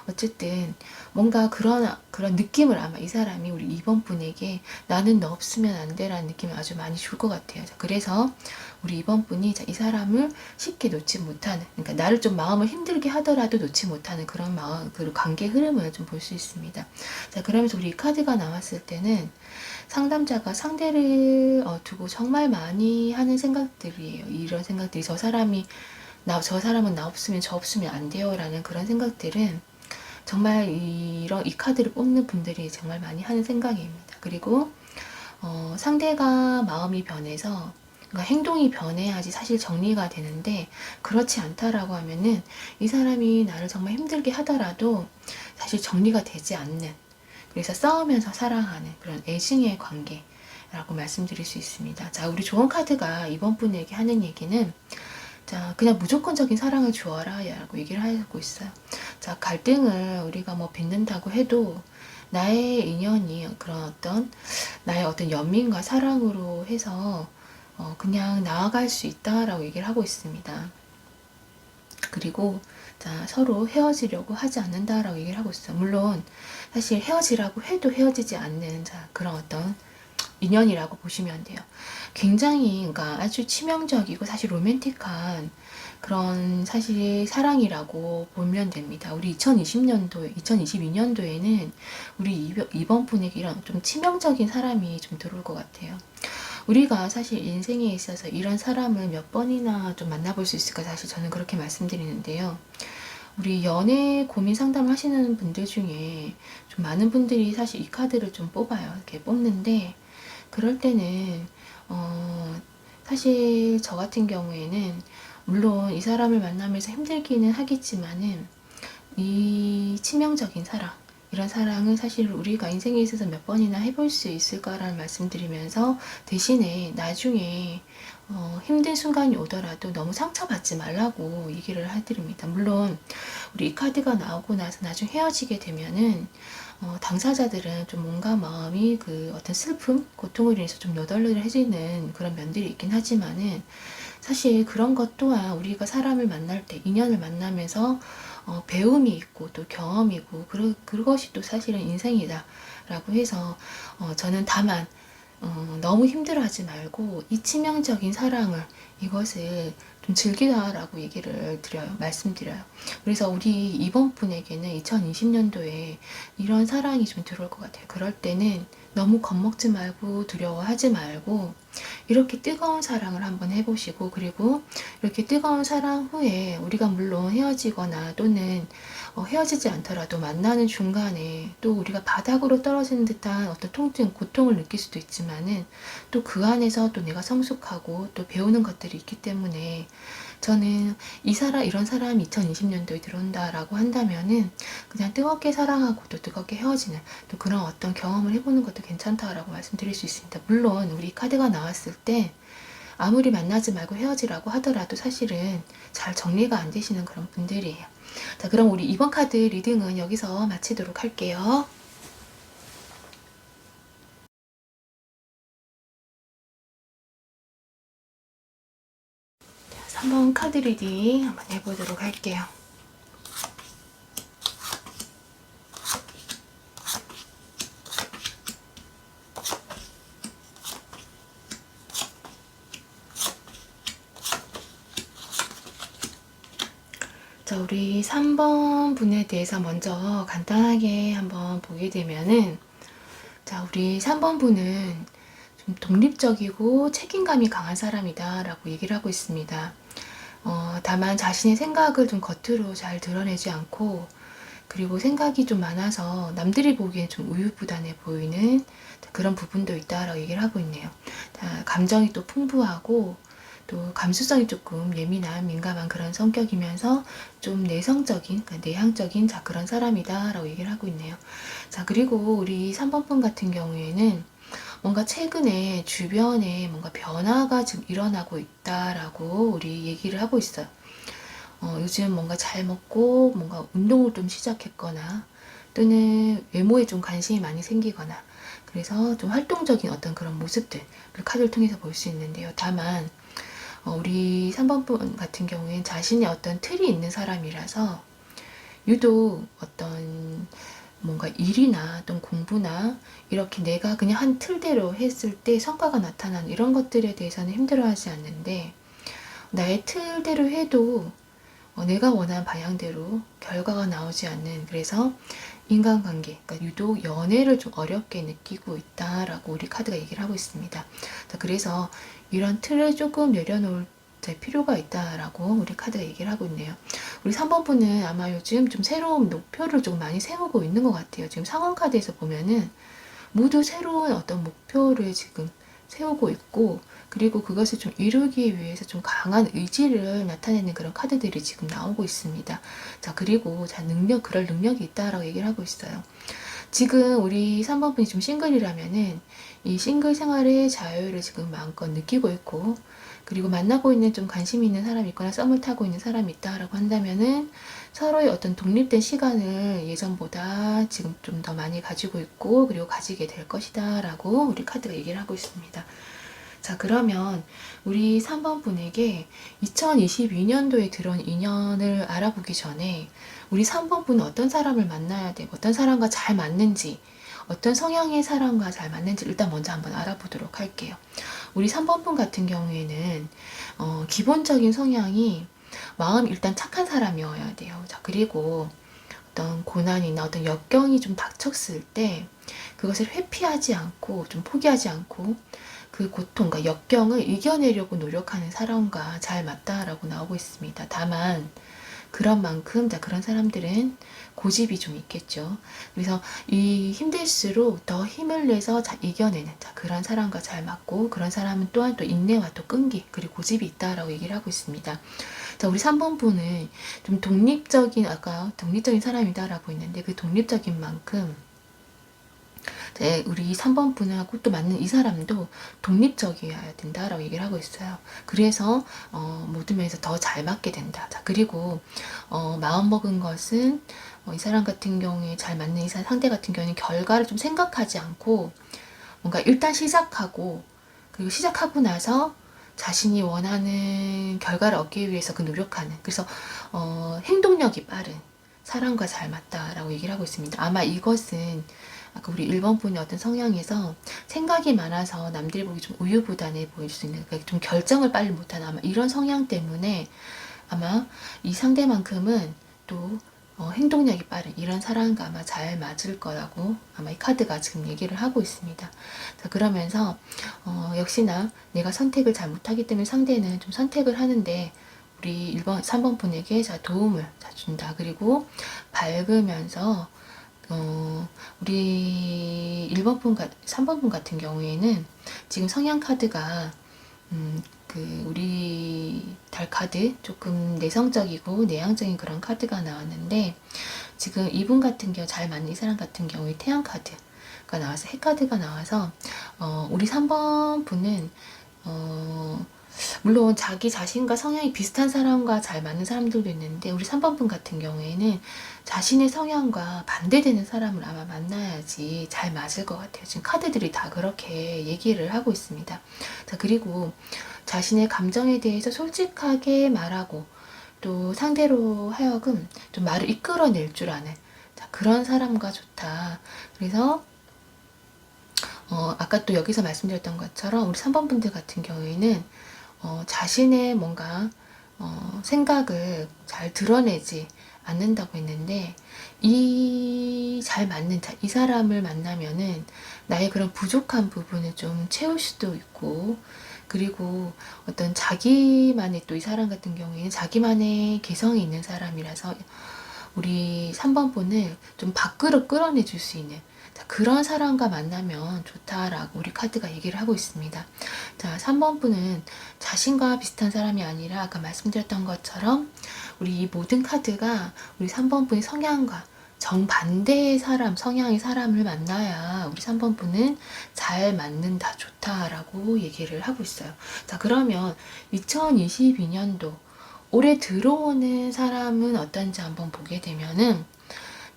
어쨌든 뭔가 그런 느낌을 아마 이 사람이 우리 이번 분에게 나는 너 없으면 안 돼라는 느낌을 아주 많이 줄 것 같아요. 그래서 우리 이번 분이 이 사람을 쉽게 놓지 못하는, 그러니까 나를 좀 마음을 힘들게 하더라도 놓지 못하는 그런 마음, 그 관계 흐름을 좀 볼 수 있습니다. 자, 그러면서 우리 이 카드가 나왔을 때는 상담자가 상대를 두고 정말 많이 하는 생각들이에요. 이런 생각들이 저 사람은 나 없으면 저 없으면 안 돼요 라는 그런 생각들은 정말 이 카드를 뽑는 분들이 정말 많이 하는 생각입니다. 그리고 상대가 마음이 변해서, 그러니까 행동이 변해야지 사실 정리가 되는데 그렇지 않다라고 하면은 이 사람이 나를 정말 힘들게 하더라도 사실 정리가 되지 않는, 그래서 싸우면서 사랑하는 그런 애증의 관계라고 말씀드릴 수 있습니다. 자, 우리 조언 카드가 이번 분에게 하는 얘기는, 자, 그냥 무조건적인 사랑을 주어라 라고 얘기를 하고 있어요. 자, 갈등을 우리가 뭐 빚는다고 해도 나의 인연이 그런 나의 어떤 연민과 사랑으로 해서 그냥 나아갈 수 있다라고 얘기를 하고 있습니다. 그리고 자, 서로 헤어지려고 하지 않는다라고 얘기를 하고 있어요. 물론 사실 헤어지라고 해도 헤어지지 않는 그런 어떤 인연이라고 보시면 돼요. 굉장히 그러니까 아주 치명적이고 사실 로맨틱한 그런 사실 사랑이라고 보면 됩니다. 우리 2022년도에는 우리 이번 분에게 이런 좀 치명적인 사람이 좀 들어올 것 같아요. 우리가 사실 인생에 있어서 이런 사람을 몇 번이나 좀 만나볼 수 있을까, 사실 저는 그렇게 말씀드리는데요. 우리 연애 고민 상담을 하시는 분들 중에 좀 많은 분들이 사실 이 카드를 좀 뽑아요. 이렇게 뽑는데, 그럴 때는 사실 저 같은 경우에는 물론 이 사람을 만나면서 힘들기는 하겠지만은 이 치명적인 사랑, 이런 사랑은 사실 우리가 인생에 있어서 몇 번이나 해볼 수 있을까라는 말씀드리면서, 대신에 나중에 힘든 순간이 오더라도 너무 상처받지 말라고 얘기를 해드립니다. 물론 우리 이 카드가 나오고 나서 나중에 헤어지게 되면은 당사자들은 좀 뭔가 마음이 그 어떤 슬픔, 고통으로 인해서 좀 너덜너덜해지는 그런 면들이 있긴 하지만은, 사실 그런 것 또한 우리가 사람을 만날 때, 인연을 만나면서 배움이 있고 또 경험이고 그것이 또 사실은 인생이다 라고 해서 저는 다만 너무 힘들어하지 말고 이 치명적인 사랑을, 이것을 좀 즐기라라고 얘기를 말씀드려요. 그래서 우리 이번 분에게는 2020년도에 이런 사랑이 좀 들어올 것 같아요. 그럴 때는 너무 겁먹지 말고 두려워하지 말고 이렇게 뜨거운 사랑을 한번 해보시고, 그리고 이렇게 뜨거운 사랑 후에 우리가 물론 헤어지거나 또는 헤어지지 않더라도 만나는 중간에 또 우리가 바닥으로 떨어지는 듯한 어떤 통증, 고통을 느낄 수도 있지만은 또 그 안에서 또 내가 성숙하고 또 배우는 것들이 있기 때문에, 저는 이런 사람이 2020년도에 들어온다라고 한다면은 그냥 뜨겁게 사랑하고 또 뜨겁게 헤어지는 또 그런 어떤 경험을 해보는 것도 괜찮다라고 말씀드릴 수 있습니다. 물론 우리 카드가 나왔을 때 아무리 만나지 말고 헤어지라고 하더라도 사실은 잘 정리가 안 되시는 그런 분들이에요. 자, 그럼 우리 이번 카드 리딩은 여기서 마치도록 할게요. 3번 카드 리딩 한번 해보도록 할게요. 자, 우리 3번 분에 대해서 먼저 간단하게 한번 보게 되면은, 자, 우리 3번 분은 좀 독립적이고 책임감이 강한 사람이다 라고 얘기를 하고 있습니다. 다만 자신의 생각을 좀 겉으로 잘 드러내지 않고, 그리고 생각이 좀 많아서 남들이 보기엔 좀 우유부단해 보이는 그런 부분도 있다라고 얘기를 하고 있네요. 자, 감정이 또 풍부하고 또 감수성이 조금 예민한, 민감한 그런 성격이면서 좀 내성적인, 그러니까 내향적인 그런 사람이다 라고 얘기를 하고 있네요. 자, 그리고 우리 3번 분 같은 경우에는 뭔가 최근에 주변에 뭔가 변화가 지금 일어나고 있다라고 우리 얘기를 하고 있어요. 요즘 뭔가 잘 먹고 뭔가 운동을 좀 시작했거나 또는 외모에 좀 관심이 많이 생기거나 그래서 좀 활동적인 어떤 그런 모습들을 카드를 통해서 볼 수 있는데요. 다만 우리 3번 분 같은 경우에는 자신의 어떤 틀이 있는 사람이라서 유독 어떤 뭔가 일이나 어떤 공부나 이렇게 내가 그냥 한 틀대로 했을 때 성과가 나타나는 이런 것들에 대해서는 힘들어하지 않는데 나의 틀대로 해도 내가 원하는 방향대로 결과가 나오지 않는 그래서 인간관계, 그러니까 유독 연애를 좀 어렵게 느끼고 있다라고 우리 카드가 얘기를 하고 있습니다. 자, 그래서 이런 틀을 조금 내려놓을 필요가 있다라고 우리 카드가 얘기를 하고 있네요. 우리 3번 분은 아마 요즘 좀 새로운 목표를 좀 많이 세우고 있는 것 같아요. 지금 상황 카드에서 보면은 모두 새로운 어떤 목표를 지금 세우고 있고 그리고 그것을 좀 이루기 위해서 좀 강한 의지를 나타내는 그런 카드들이 지금 나오고 있습니다. 자, 그리고 그럴 능력이 있다라고 얘기를 하고 있어요. 지금 우리 3번 분이 좀 싱글이라면은 이 싱글 생활의 자유를 지금 마음껏 느끼고 있고 그리고 만나고 있는 좀 관심 있는 사람이 있거나 썸을 타고 있는 사람이 있다라고 한다면은 서로의 어떤 독립된 시간을 예전보다 지금 좀 더 많이 가지고 있고 그리고 가지게 될 것이다 라고 우리 카드가 얘기를 하고 있습니다. 자, 그러면 우리 3번 분에게 2022년도에 들어온 인연을 알아보기 전에 우리 3번 분은 어떤 사람을 만나야 되고 어떤 사람과 잘 맞는지 어떤 성향의 사람과 잘 맞는지 일단 먼저 한번 알아보도록 할게요. 우리 3번 분 같은 경우에는 기본적인 성향이 마음 일단 착한 사람이어야 돼요. 자, 그리고 어떤 고난이나 어떤 역경이 좀 닥쳤을 때 그것을 회피하지 않고 좀 포기하지 않고 그 고통과 역경을 이겨내려고 노력하는 사람과 잘 맞다라고 나오고 있습니다. 다만 그런 만큼 그런 사람들은 고집이 좀 있겠죠. 그래서 이 힘들수록 더 힘을 내서 이겨내는 그런 사람과 잘 맞고 그런 사람은 또한 또 인내와 또 끈기 그리고 고집이 있다라고 얘기를 하고 있습니다. 자, 우리 3번 분은 좀 아까 독립적인 사람이다라고 했는데 그 독립적인 만큼 우리 3번 분하고 또 맞는 이 사람도 독립적이어야 된다라고 얘기를 하고 있어요. 그래서 모든 면에서 더 잘 맞게 된다. 자, 그리고 마음 먹은 것은 이 사람 같은 경우에 잘 맞는 이 상대 같은 경우에는 결과를 좀 생각하지 않고 뭔가 일단 시작하고 그리고 시작하고 나서 자신이 원하는 결과를 얻기 위해서 그 노력하는 그래서 행동력이 빠른 사람과 잘 맞다라고 얘기를 하고 있습니다. 아마 이것은 아까 우리 1번 분의 어떤 성향에서 생각이 많아서 남들이 보기 좀 우유부단해 보일 수 있는 그러니까 좀 결정을 빨리 못하는 아마 이런 성향 때문에 아마 이 상대만큼은 또 행동력이 빠른 이런 사람과 아마 잘 맞을 거라고 아마 이 카드가 지금 얘기를 하고 있습니다. 자, 그러면서 역시나 내가 선택을 잘 못하기 때문에 상대는 좀 선택을 하는데 우리 3번 분에게 도움을 준다. 그리고 밝으면서 우리 3번 분 같은 경우에는 지금 성향 카드가 우리 달 카드 조금 내성적이고 내향적인 그런 카드가 나왔는데 지금 이분 같은 경우 잘 맞는 이 사람 같은 경우에 태양 카드가 나와서 해 카드가 나와서 우리 3번 분은 물론 자기 자신과 성향이 비슷한 사람과 잘 맞는 사람들도 있는데 우리 3번 분 같은 경우에는 자신의 성향과 반대되는 사람을 아마 만나야지 잘 맞을 것 같아요. 지금 카드들이 다 그렇게 얘기를 하고 있습니다. 자, 그리고 자신의 감정에 대해서 솔직하게 말하고 또 상대로 하여금 좀 말을 이끌어낼 줄 아는 그런 사람과 좋다. 그래서 아까 또 여기서 말씀드렸던 것처럼 우리 3번 분들 같은 경우에는 자신의 뭔가 생각을 잘 드러내지 않는다고 했는데 잘 맞는 이 사람을 만나면은 나의 그런 부족한 부분을 좀 채울 수도 있고 그리고 어떤 자기만의 또 이 사람 같은 경우에는 자기만의 개성이 있는 사람이라서 우리 3번 분을 좀 밖으로 끌어내 줄 수 있는 그런 사람과 만나면 좋다라고 우리 카드가 얘기를 하고 있습니다. 자, 3번 분은 자신과 비슷한 사람이 아니라 아까 말씀드렸던 것처럼 우리 이 모든 카드가 우리 3번 분의 성향과 정반대의 성향의 사람을 만나야 우리 3번 분은 잘 맞는다, 좋다라고 얘기를 하고 있어요. 자, 그러면 2022년도 올해 들어오는 사람은 어떤지 한번 보게 되면은,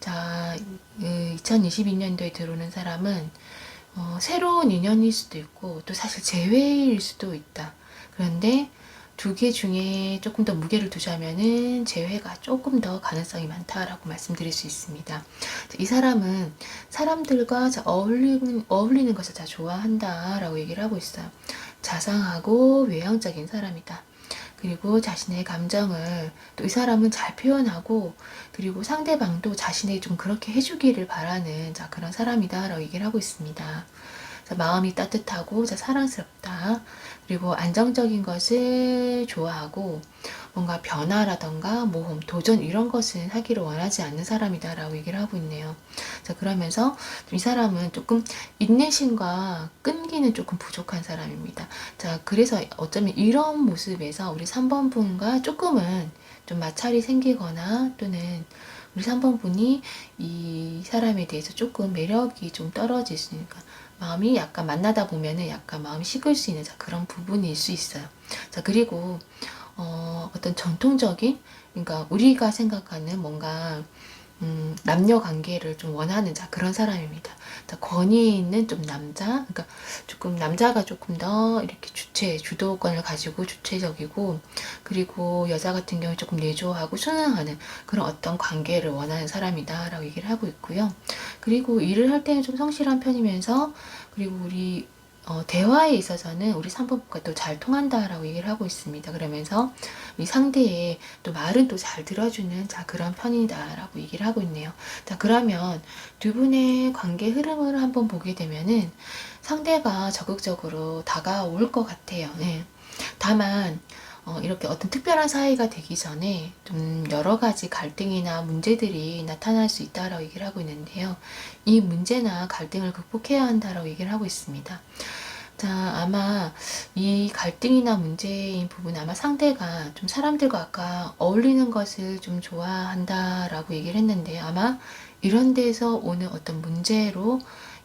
자, 2022년도에 들어오는 사람은 새로운 인연일 수도 있고 또 사실 재회일 수도 있다. 그런데 두 개 중에 조금 더 무게를 두자면은 재회가 조금 더 가능성이 많다라고 말씀드릴 수 있습니다. 이 사람은 사람들과 어울리는 것을 다 좋아한다라고 얘기를 하고 있어요. 자상하고 외향적인 사람이다. 그리고 자신의 감정을 또 이 사람은 잘 표현하고, 그리고 상대방도 자신이 좀 그렇게 해주기를 바라는 그런 사람이다라고 얘기를 하고 있습니다. 마음이 따뜻하고 사랑스럽다. 그리고 안정적인 것을 좋아하고 뭔가 변화라던가 모험, 도전 이런 것은 하기를 원하지 않는 사람이다라고 얘기를 하고 있네요. 자, 그러면서 이 사람은 조금 인내심과 끈기는 조금 부족한 사람입니다. 자, 그래서 어쩌면 이런 모습에서 우리 3번 분과 조금은 좀 마찰이 생기거나 또는 우리 3번 분이 이 사람에 대해서 조금 매력이 좀 떨어질 수 있으니까 마음이 약간 만나다 보면은 약간 마음이 식을 수 있는 그런 부분일 수 있어요. 자, 그리고 어떤 전통적인, 그러니까 우리가 생각하는 뭔가 남녀 관계를 좀 원하는 그런 사람입니다. 자, 권위 있는 좀 남자, 그러니까 조금 남자가 조금 더 이렇게 주도권을 가지고 주체적이고, 그리고 여자 같은 경우에 조금 내조하고 순응하는 그런 어떤 관계를 원하는 사람이다라고 얘기를 하고 있고요. 그리고 일을 할 때는 좀 성실한 편이면서, 그리고 우리 대화에 있어서는 우리 3번과 또 잘 통한다라고 얘기를 하고 있습니다. 그러면서 이 상대의 또 말은 또 잘 들어주는 그런 편이다라고 얘기를 하고 있네요. 자, 그러면 두 분의 관계 흐름을 한번 보게 되면은 상대가 적극적으로 다가올 것 같아요. 네. 다만 이렇게 어떤 특별한 사이가 되기 전에 좀 여러 가지 갈등이나 문제들이 나타날 수 있다라고 얘기를 하고 있는데요. 이 문제나 갈등을 극복해야 한다라고 얘기를 하고 있습니다. 자, 아마 이 갈등이나 문제인 부분, 아마 상대가 좀 사람들과 아까 어울리는 것을 좀 좋아한다라고 얘기를 했는데, 아마 이런 데서 오는 어떤 문제로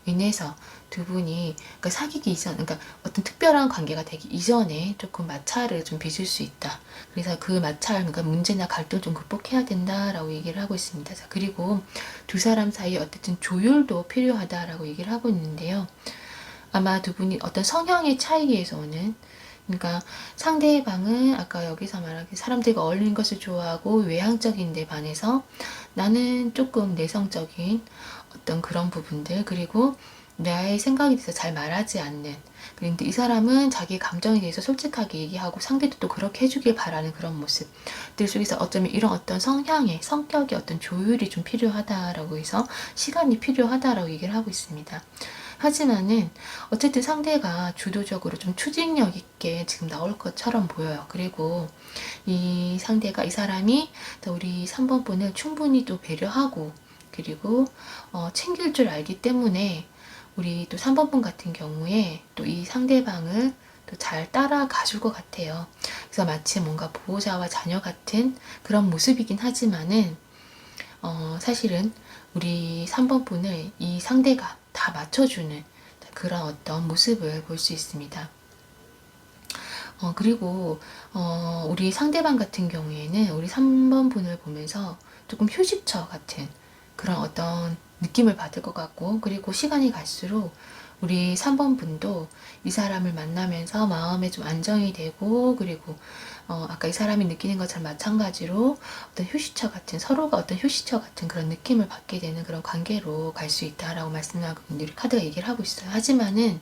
인해서 두 분이, 그러니까 사귀기 이전, 그러니까 어떤 특별한 관계가 되기 이전에 조금 마찰을 좀 빚을 수 있다. 그래서 그 마찰, 그러니까 문제나 갈등을 좀 극복해야 된다라고 얘기를 하고 있습니다. 자, 그리고 두 사람 사이에 어쨌든 조율도 필요하다라고 얘기를 하고 있는데요. 아마 두 분이 어떤 성향의 차이에서 오는, 그러니까 상대방은 아까 여기서 말하기 사람들과 어울리는 것을 좋아하고 외향적인 데 반해서 나는 조금 내성적인 어떤 그런 부분들, 그리고 나의 생각에 대해서 잘 말하지 않는, 그런데 이 사람은 자기 감정에 대해서 솔직하게 얘기하고 상대도 또 그렇게 해주길 바라는 그런 모습들 속에서 어쩌면 이런 어떤 성향의 성격의 어떤 조율이 좀 필요하다라고 해서 시간이 필요하다라고 얘기를 하고 있습니다. 하지만은 어쨌든 상대가 주도적으로 좀 추진력 있게 지금 나올 것처럼 보여요. 그리고 이 상대가, 이 사람이 우리 3번 분을 충분히 또 배려하고, 그리고 챙길 줄 알기 때문에 우리 또 3번 분 같은 경우에 또 이 상대방을 또 잘 따라가 줄 것 같아요. 그래서 마치 뭔가 보호자와 자녀 같은 그런 모습이긴 하지만은 사실은 우리 3번 분을 이 상대가 다 맞춰주는 그런 어떤 모습을 볼 수 있습니다. 그리고 우리 상대방 같은 경우에는 우리 3번 분을 보면서 조금 휴식처 같은 그런 어떤 느낌을 받을 것 같고, 그리고 시간이 갈수록 우리 3번 분도 이 사람을 만나면서 마음에 좀 안정이 되고, 그리고 아까 이 사람이 느끼는 것처럼 마찬가지로 어떤 휴식처 같은, 서로가 어떤 휴식처 같은 그런 느낌을 받게 되는 그런 관계로 갈 수 있다라고 말씀하고 우리 카드가 얘기를 하고 있어요. 하지만은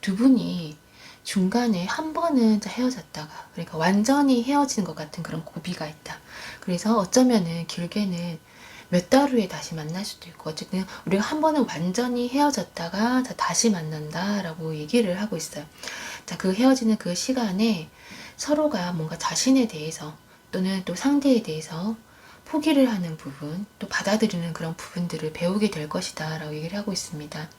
두 분이 중간에 한 번은 헤어졌다가, 그러니까 완전히 헤어지는 것 같은 그런 고비가 있다. 그래서 어쩌면은 길게는 몇 달 후에 다시 만날 수도 있고, 어쨌든 우리가 한 번은 완전히 헤어졌다가 다시 만난다라고 얘기를 하고 있어요. 자, 그 헤어지는 그 시간에 서로가 뭔가 자신에 대해서 또는 또 상대에 대해서 포기를 하는 부분, 또 받아들이는 그런 부분들을 배우게 될 것이다 라고 얘기를 하고 있습니다.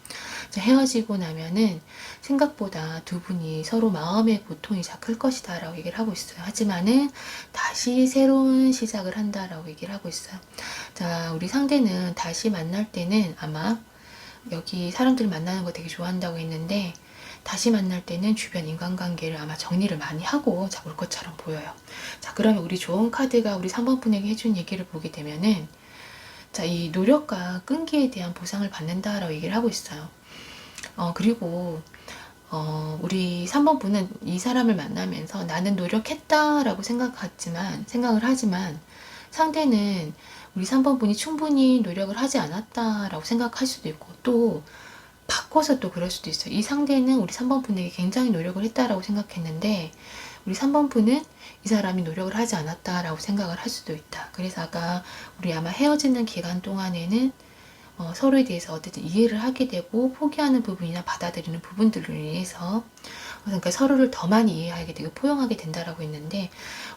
자, 헤어지고 나면은 생각보다 두 분이 서로 마음의 고통이 클 것이다 라고 얘기를 하고 있어요. 하지만은 다시 새로운 시작을 한다 라고 얘기를 하고 있어요. 자, 우리 상대는 다시 만날 때는 아마 여기 사람들 만나는 거 되게 좋아한다고 했는데, 다시 만날 때는 주변 인간관계를 아마 정리를 많이 하고 자, 올 것처럼 보여요. 자, 그러면 우리 조언 카드가 우리 3번 분에게 해준 얘기를 보게 되면은 자, 이 노력과 끈기에 대한 보상을 받는다라고 얘기를 하고 있어요. 그리고 우리 3번 분은 이 사람을 만나면서 나는 노력했다라고 생각을 하지만 상대는 우리 3번 분이 충분히 노력을 하지 않았다라고 생각할 수도 있고 또 바꿔서 또 그럴 수도 있어요. 이 상대는 우리 3번 분에게 굉장히 노력을 했다라고 생각했는데 우리 3번 분은 이 사람이 노력을 하지 않았다라고 생각을 할 수도 있다. 그래서 아까 우리 아마 헤어지는 기간 동안에는 서로에 대해서 어쨌든 이해를 하게 되고 포기하는 부분이나 받아들이는 부분들을 위해서 그러니까 서로를 더 많이 이해하게 되고 포용하게 된다라고 했는데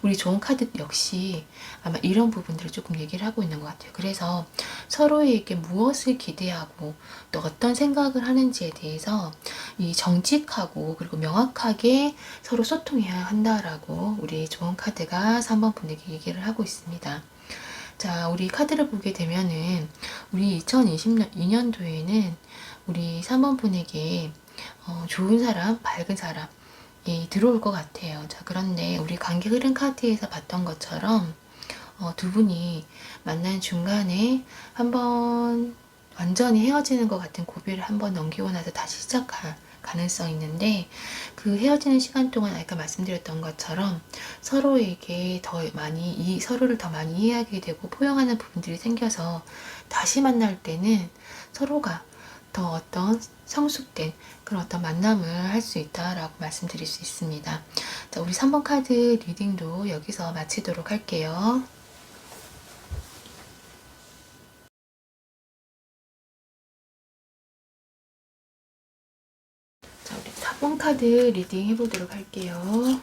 우리 좋은 카드 역시 아마 이런 부분들을 조금 얘기를 하고 있는 것 같아요. 그래서 서로에게 무엇을 기대하고 또 어떤 생각을 하는지에 대해서 이 정직하고 그리고 명확하게 서로 소통해야 한다라고 우리 좋은 카드가 3번 분에게 얘기를 하고 있습니다. 자, 우리 카드를 보게 되면은 우리 2022년도에는 우리 3번 분에게 좋은 사람, 밝은 사람이 들어올 것 같아요. 자, 그런데 우리 관계 흐름 카드에서 봤던 것처럼 두 분이 만난 중간에 한번 완전히 헤어지는 것 같은 고비를 한번 넘기고 나서 다시 시작할 가능성이 있는데 그 헤어지는 시간 동안 아까 말씀드렸던 것처럼 서로에게 서로를 더 많이 이해하게 되고 포용하는 부분들이 생겨서 다시 만날 때는 서로가 더 어떤 성숙된 그런 어떤 만남을 할 수 있다라고 말씀드릴 수 있습니다. 자, 우리 3번 카드 리딩도 여기서 마치도록 할게요. 자, 우리 4번 카드 리딩 해보도록 할게요.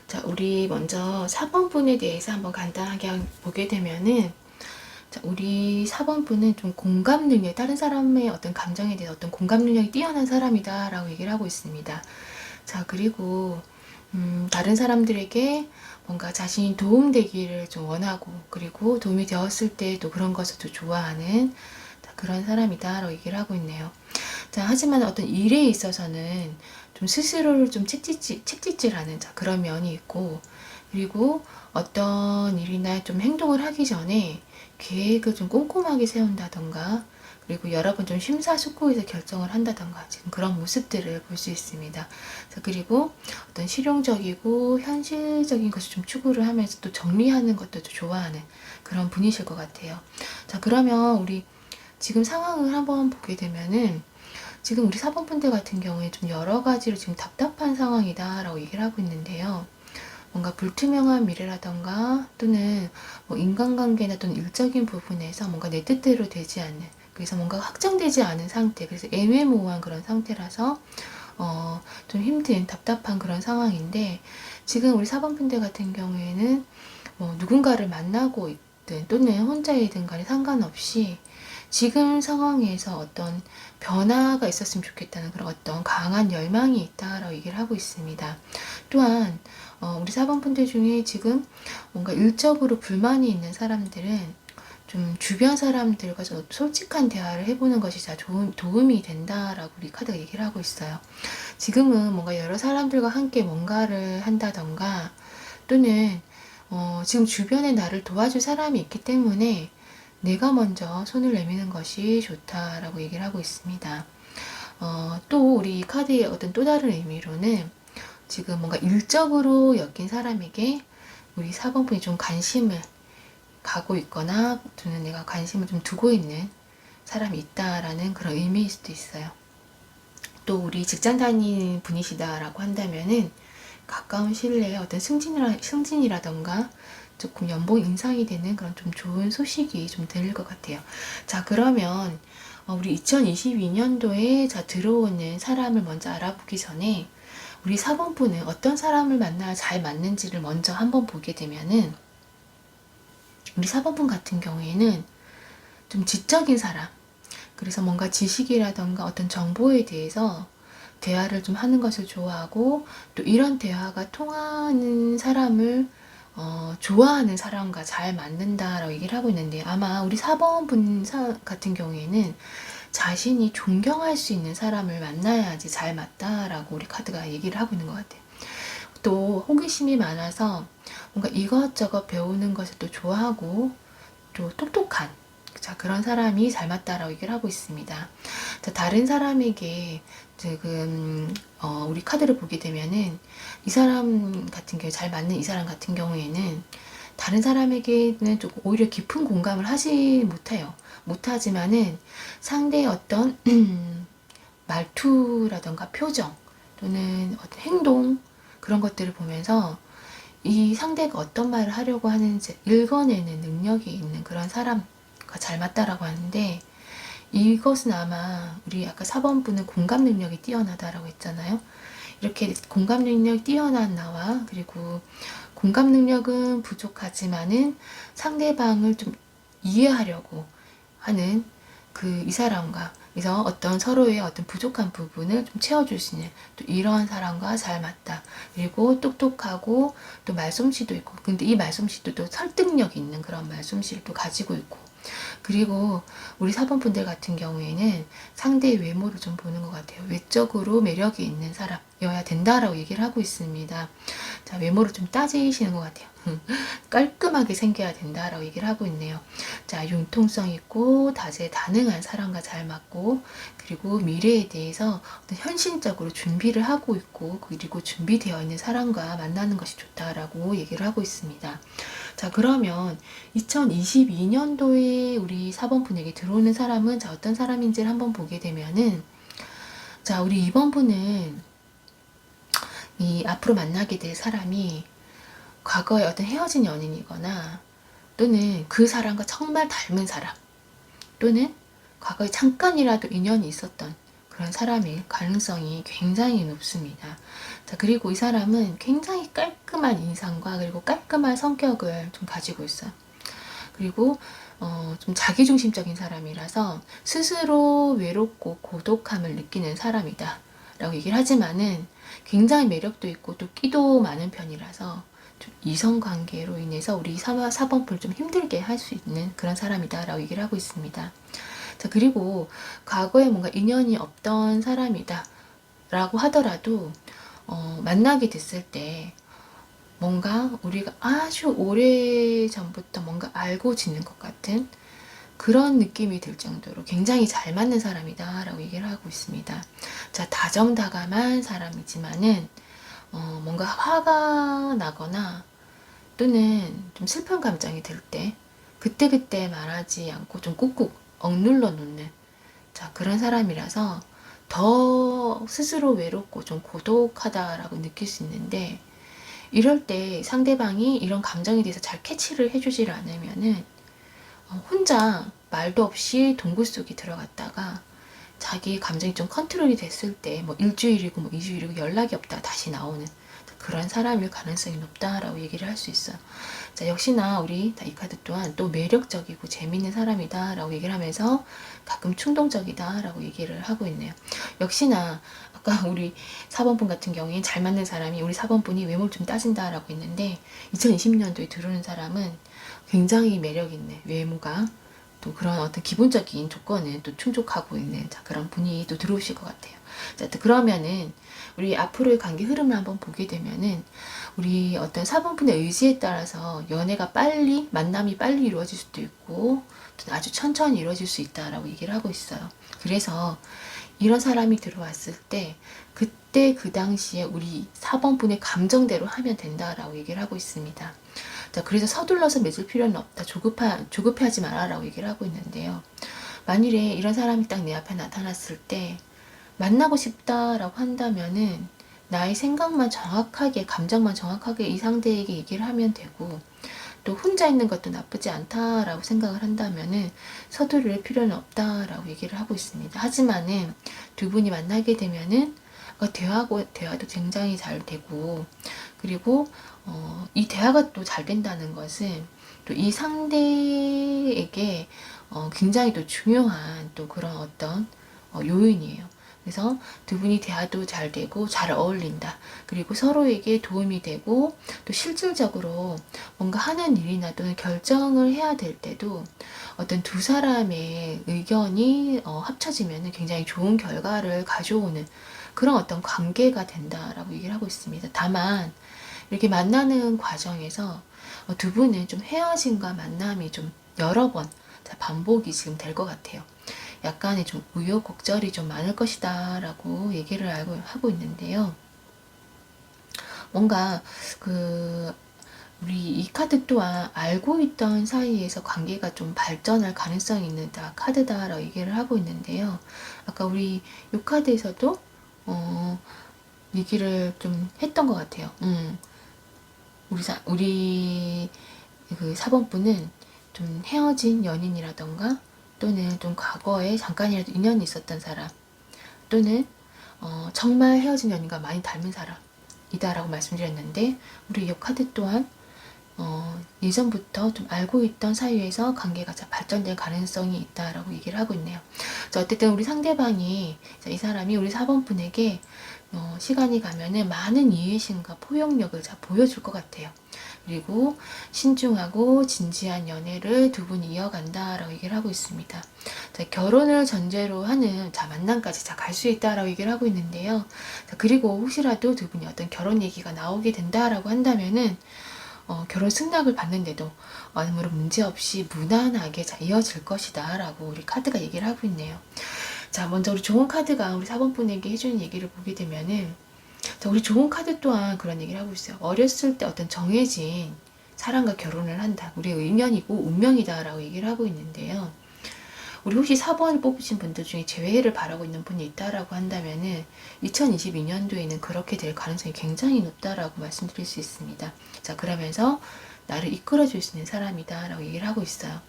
자, 우리 먼저 4번 분에 대해서 한번 간단하게 보게 되면은 자, 우리 4번 분은 좀 공감 능력, 다른 사람의 어떤 감정에 대해서 어떤 공감 능력이 뛰어난 사람이다 라고 얘기를 하고 있습니다. 자, 그리고 다른 사람들에게 뭔가 자신이 도움되기를 좀 원하고 그리고 도움이 되었을 때도 그런 것을 또 좋아하는 그런 사람이다 라고 얘기를 하고 있네요. 자, 하지만 어떤 일에 있어서는 좀 스스로를 좀 책짓질하는 그런 면이 있고 그리고 어떤 일이나 좀 행동을 하기 전에 계획을 좀 꼼꼼하게 세운다던가 그리고 여러 번 좀 심사숙고해서 결정을 한다던가 지금 그런 모습들을 볼 수 있습니다. 자, 그리고 어떤 실용적이고 현실적인 것을 좀 추구를 하면서 또 정리하는 것도 좋아하는 그런 분이실 것 같아요. 자, 그러면 우리 지금 상황을 한번 보게 되면은 지금 우리 4번 분들 같은 경우에 좀 여러 가지로 지금 답답한 상황이다 라고 얘기를 하고 있는데요. 뭔가 불투명한 미래라던가 또는 뭐 인간관계나 또는 일적인 부분에서 뭔가 내 뜻대로 되지 않는 그래서 뭔가 확정되지 않은 상태 그래서 애매모호한 그런 상태라서 좀 힘든 답답한 그런 상황인데 지금 우리 4번 분들 같은 경우에는 뭐 누군가를 만나고 있든 또는 혼자이든 간에 상관없이 지금 상황에서 어떤 변화가 있었으면 좋겠다는 그런 어떤 강한 열망이 있다라고 얘기를 하고 있습니다. 또한 우리 4번 분들 중에 지금 뭔가 일적으로 불만이 있는 사람들은 좀 주변 사람들과 좀 솔직한 대화를 해보는 것이 도움이 된다라고 우리 카드가 얘기를 하고 있어요. 지금은 뭔가 여러 사람들과 함께 뭔가를 한다던가 또는 지금 주변에 나를 도와줄 사람이 있기 때문에 내가 먼저 손을 내미는 것이 좋다라고 얘기를 하고 있습니다. 또 우리 카드의 어떤 또 다른 의미로는 지금 뭔가 일적으로 엮인 사람에게 우리 4번 분이 좀 관심을 가고 있거나 또는 내가 관심을 좀 두고 있는 사람이 있다라는 그런 의미일 수도 있어요. 또 우리 직장 다니는 분이시다라고 한다면은 가까운 시일 내에 어떤 승진이라던가 조금 연봉 인상이 되는 그런 좀 좋은 소식이 좀 들릴 것 같아요. 자, 그러면 우리 2022년도에 들어오는 사람을 먼저 알아보기 전에 우리 4번분은 어떤 사람을 만나야 잘 맞는지를 먼저 한번 보게 되면은, 우리 4번분 같은 경우에는 좀 지적인 사람, 그래서 뭔가 지식이라던가 어떤 정보에 대해서 대화를 좀 하는 것을 좋아하고, 또 이런 대화가 통하는 사람을 좋아하는 사람과 잘 맞는다라고 얘기를 하고 있는데, 아마 우리 4번 분 같은 경우에는 자신이 존경할 수 있는 사람을 만나야지 잘 맞다라고 우리 카드가 얘기를 하고 있는 것 같아요. 또 호기심이 많아서 뭔가 이것저것 배우는 것을 또 좋아하고, 또 똑똑한, 자, 그런 사람이 잘 맞다라고 얘기를 하고 있습니다. 자, 다른 사람에게 지금 우리 카드를 보게 되면은, 이 사람 같은 경우, 잘 맞는 이 사람 같은 경우에는 다른 사람에게는 조금 오히려 깊은 공감을 하지 못해요. 못하지만은 상대의 어떤 말투라던가 표정 또는 어떤 행동, 그런 것들을 보면서 이 상대가 어떤 말을 하려고 하는지 읽어내는 능력이 있는 그런 사람과 잘 맞다라고 하는데, 이것은 아마 우리 아까 4번 분은 공감 능력이 뛰어나다라고 했잖아요. 이렇게 공감 능력이 뛰어난 나와, 그리고 공감 능력은 부족하지만은 상대방을 좀 이해하려고 하는 이 사람과, 그래서 어떤 서로의 어떤 부족한 부분을 좀 채워줄 수 있는 또 이런 사람과 잘 맞다. 그리고 똑똑하고 또 말솜씨도 있고, 근데 이 말솜씨도 또 설득력 있는 그런 말솜씨를 또 가지고 있고, 그리고 우리 4번 분들 같은 경우에는 상대의 외모를 좀 보는 것 같아요. 외적으로 매력이 있는 사람이어야 된다라고 얘기를 하고 있습니다. 자, 외모를 좀 따지시는 것 같아요. 깔끔하게 생겨야 된다라고 얘기를 하고 있네요. 자, 융통성 있고 다재다능한 사람과 잘 맞고, 그리고 미래에 대해서 어떤 현실적으로 준비를 하고 있고, 그리고 준비되어 있는 사람과 만나는 것이 좋다라고 얘기를 하고 있습니다. 자, 그러면 2022년도에 우리 4번 분에게 들어오는 사람은 자, 어떤 사람인지를 한번 보게 되면은, 자, 우리 2번 분은 이 앞으로 만나게 될 사람이 과거에 어떤 헤어진 연인이거나, 또는 그 사람과 정말 닮은 사람, 또는 과거에 잠깐이라도 인연이 있었던 그런 사람일 가능성이 굉장히 높습니다. 자, 그리고 이 사람은 굉장히 깔끔한 인상과 그리고 깔끔한 성격을 좀 가지고 있어요. 그리고 좀 자기중심적인 사람이라서 스스로 외롭고 고독함을 느끼는 사람이다 라고 얘기를 하지만은, 굉장히 매력도 있고 또 끼도 많은 편이라서 좀 이성관계로 인해서 우리 4번을 좀 힘들게 할 수 있는 그런 사람이다 라고 얘기를 하고 있습니다. 자, 그리고 과거에 뭔가 인연이 없던 사람이다 라고 하더라도 만나게 됐을 때 뭔가 우리가 아주 오래 전부터 뭔가 알고 지낸 것 같은 그런 느낌이 들 정도로 굉장히 잘 맞는 사람이다 라고 얘기를 하고 있습니다. 자, 다정다감한 사람이지만은 뭔가 화가 나거나 또는 좀 슬픈 감정이 들 때 그때그때 말하지 않고 좀 꾹꾹 억눌러 놓는, 자, 그런 사람이라서 더 스스로 외롭고 좀 고독하다라고 느낄 수 있는데, 이럴 때 상대방이 이런 감정에 대해서 잘 캐치를 해주지를 않으면은 혼자 말도 없이 동굴 속에 들어갔다가 자기 감정이 좀 컨트롤이 됐을 때 뭐 일주일이고 뭐 2주일이고 연락이 없다가 다시 나오는 그런 사람일 가능성이 높다라고 얘기를 할 수 있어요. 자, 역시나 우리 이 카드 또한 또 매력적이고 재미있는 사람이다 라고 얘기를 하면서 가끔 충동적이다 라고 얘기를 하고 있네요. 역시나 아까 우리 4번분 같은 경우에 잘 맞는 사람이, 우리 4번분이 외모를 좀 따진다 라고 했는데, 2020년도에 들어오는 사람은 굉장히 매력 있는 외모가 또 그런 어떤 기본적인 조건은 또 충족하고 있는, 자, 그런 분이 또 들어오실 것 같아요. 자, 그러면은 우리 앞으로의 관계 흐름을 한번 보게 되면은, 우리 어떤 4번분의 의지에 따라서 연애가 빨리, 만남이 빨리 이루어질 수도 있고 또 아주 천천히 이루어질 수 있다라고 얘기를 하고 있어요. 그래서 이런 사람이 들어왔을 때 그때 그 당시에 우리 4번분의 감정대로 하면 된다라고 얘기를 하고 있습니다. 자, 그래서 서둘러서 맺을 필요는 없다. 조급해하지 마라라고 얘기를 하고 있는데요. 만일에 이런 사람이 딱 내 앞에 나타났을 때 만나고 싶다라고 한다면은 나의 생각만 정확하게, 감정만 정확하게 이 상대에게 얘기를 하면 되고, 또 혼자 있는 것도 나쁘지 않다라고 생각을 한다면은 서두를 필요는 없다라고 얘기를 하고 있습니다. 하지만은 두 분이 만나게 되면은 대화도 굉장히 잘 되고, 그리고 이 대화가 또 잘 된다는 것은 또 이 상대에게 굉장히 또 중요한 또 그런 어떤 요인이에요. 그래서 두 분이 대화도 잘 되고 잘 어울린다. 그리고 서로에게 도움이 되고 또 실질적으로 뭔가 하는 일이나 또는 결정을 해야 될 때도 어떤 두 사람의 의견이 합쳐지면 굉장히 좋은 결과를 가져오는 그런 어떤 관계가 된다라고 얘기를 하고 있습니다. 다만 이렇게 만나는 과정에서 두 분은 좀 헤어짐과 만남이 좀 여러 번 반복이 지금 될 것 같아요. 약간의 좀 우여곡절이 좀 많을 것이다 라고 얘기를 하고 있는데요. 뭔가 우리 이 카드 또한 알고 있던 사이에서 관계가 좀 발전할 가능성이 있는 카드다라고 얘기를 하고 있는데요. 아까 우리 이 카드에서도 얘기를 좀 했던 것 같아요. 우리 그 4번분은 좀 헤어진 연인이라던가 또는 좀 과거에 잠깐이라도 인연이 있었던 사람 또는 정말 헤어진 연인과 많이 닮은 사람이다라고 말씀드렸는데 우리 이 카드 또한 예전부터 좀 알고 있던 사이에서 관계가 발전될 가능성이 있다라고 얘기를 하고 있네요. 어쨌든 우리 상대방이 이 사람이 우리 4번분에게 시간이 가면은 많은 이해심과 포용력을 보여줄 것 같아요. 그리고 신중하고 진지한 연애를 두 분이 이어간다라고 얘기를 하고 있습니다. 결혼을 전제로 하는 만남까지 갈 수 있다라고 얘기를 하고 있는데요. 그리고 혹시라도 두 분이 어떤 결혼 얘기가 나오게 된다라고 한다면은 결혼 승낙을 받는데도 아무런 문제 없이 무난하게 이어질 것이다 라고 우리 카드가 얘기를 하고 있네요. 자, 먼저 우리 좋은 카드가 우리 4번분에게 해주는 얘기를 보게 되면은 우리 좋은 카드 또한 그런 얘기를 하고 있어요. 어렸을 때 어떤 정해진 사람과 결혼을 한다. 우리의 인연이고 운명이다 라고 얘기를 하고 있는데요. 우리 혹시 4번을 뽑으신 분들 중에 재회를 바라고 있는 분이 있다라고 한다면은 2022년도에는 그렇게 될 가능성이 굉장히 높다라고 말씀드릴 수 있습니다. 자, 그러면서 나를 이끌어줄 수 있는 사람이다 라고 얘기를 하고 있어요.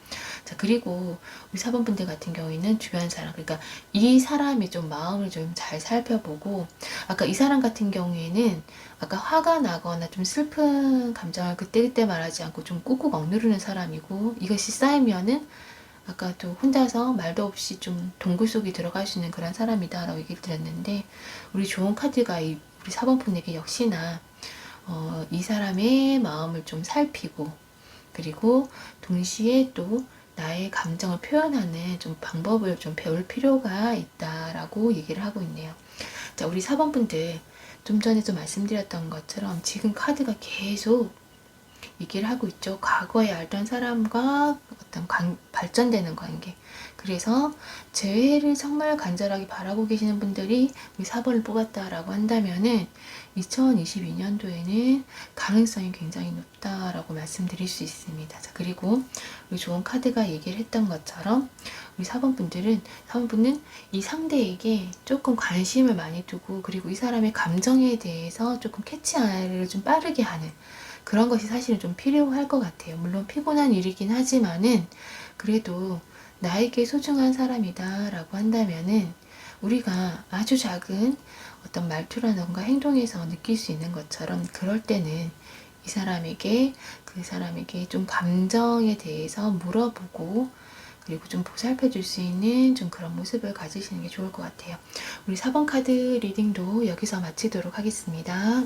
자, 그리고 우리 4번 분들 같은 경우에는 주변 사람, 그러니까 이 사람이 좀 마음을 좀 잘 살펴보고, 아까 이 사람 같은 경우에는 아까 화가 나거나 좀 슬픈 감정을 그때그때 말하지 않고 좀 꾹꾹 억누르는 사람이고, 이것이 쌓이면은 아까 또 혼자서 말도 없이 좀 동굴 속에 들어갈 수 있는 그런 사람이다 라고 얘기를 드렸는데, 우리 좋은 카드가 우리 4번 분에게 역시나 이 사람의 마음을 좀 살피고, 그리고 동시에 또 나의 감정을 표현하는 좀 방법을 좀 배울 필요가 있다라고 얘기를 하고 있네요. 자, 우리 4번 분들 좀 전에도 말씀드렸던 것처럼 지금 카드가 계속 얘기를 하고 있죠. 과거에 알던 사람과 어떤 발전되는 관계. 그래서 재회를 정말 간절하게 바라고 계시는 분들이 우리 4번을 뽑았다라고 한다면은 2022년도에는 가능성이 굉장히 높다라고 말씀드릴 수 있습니다. 자, 그리고 우리 좋은 카드가 얘기를 했던 것처럼 우리 4번분은 이 상대에게 조금 관심을 많이 두고, 그리고 이 사람의 감정에 대해서 조금 캐치를 좀 빠르게 하는 그런 것이 사실은 좀 필요할 것 같아요. 물론 피곤한 일이긴 하지만은 그래도 나에게 소중한 사람이다 라고 한다면은 우리가 아주 작은 어떤 말투라던가 행동에서 느낄 수 있는 것처럼, 그럴 때는 이 사람에게 그 사람에게 좀 감정에 대해서 물어보고, 그리고 좀 보살펴 줄 수 있는 좀 그런 모습을 가지시는 게 좋을 것 같아요. 우리 4번 카드 리딩도 여기서 마치도록 하겠습니다.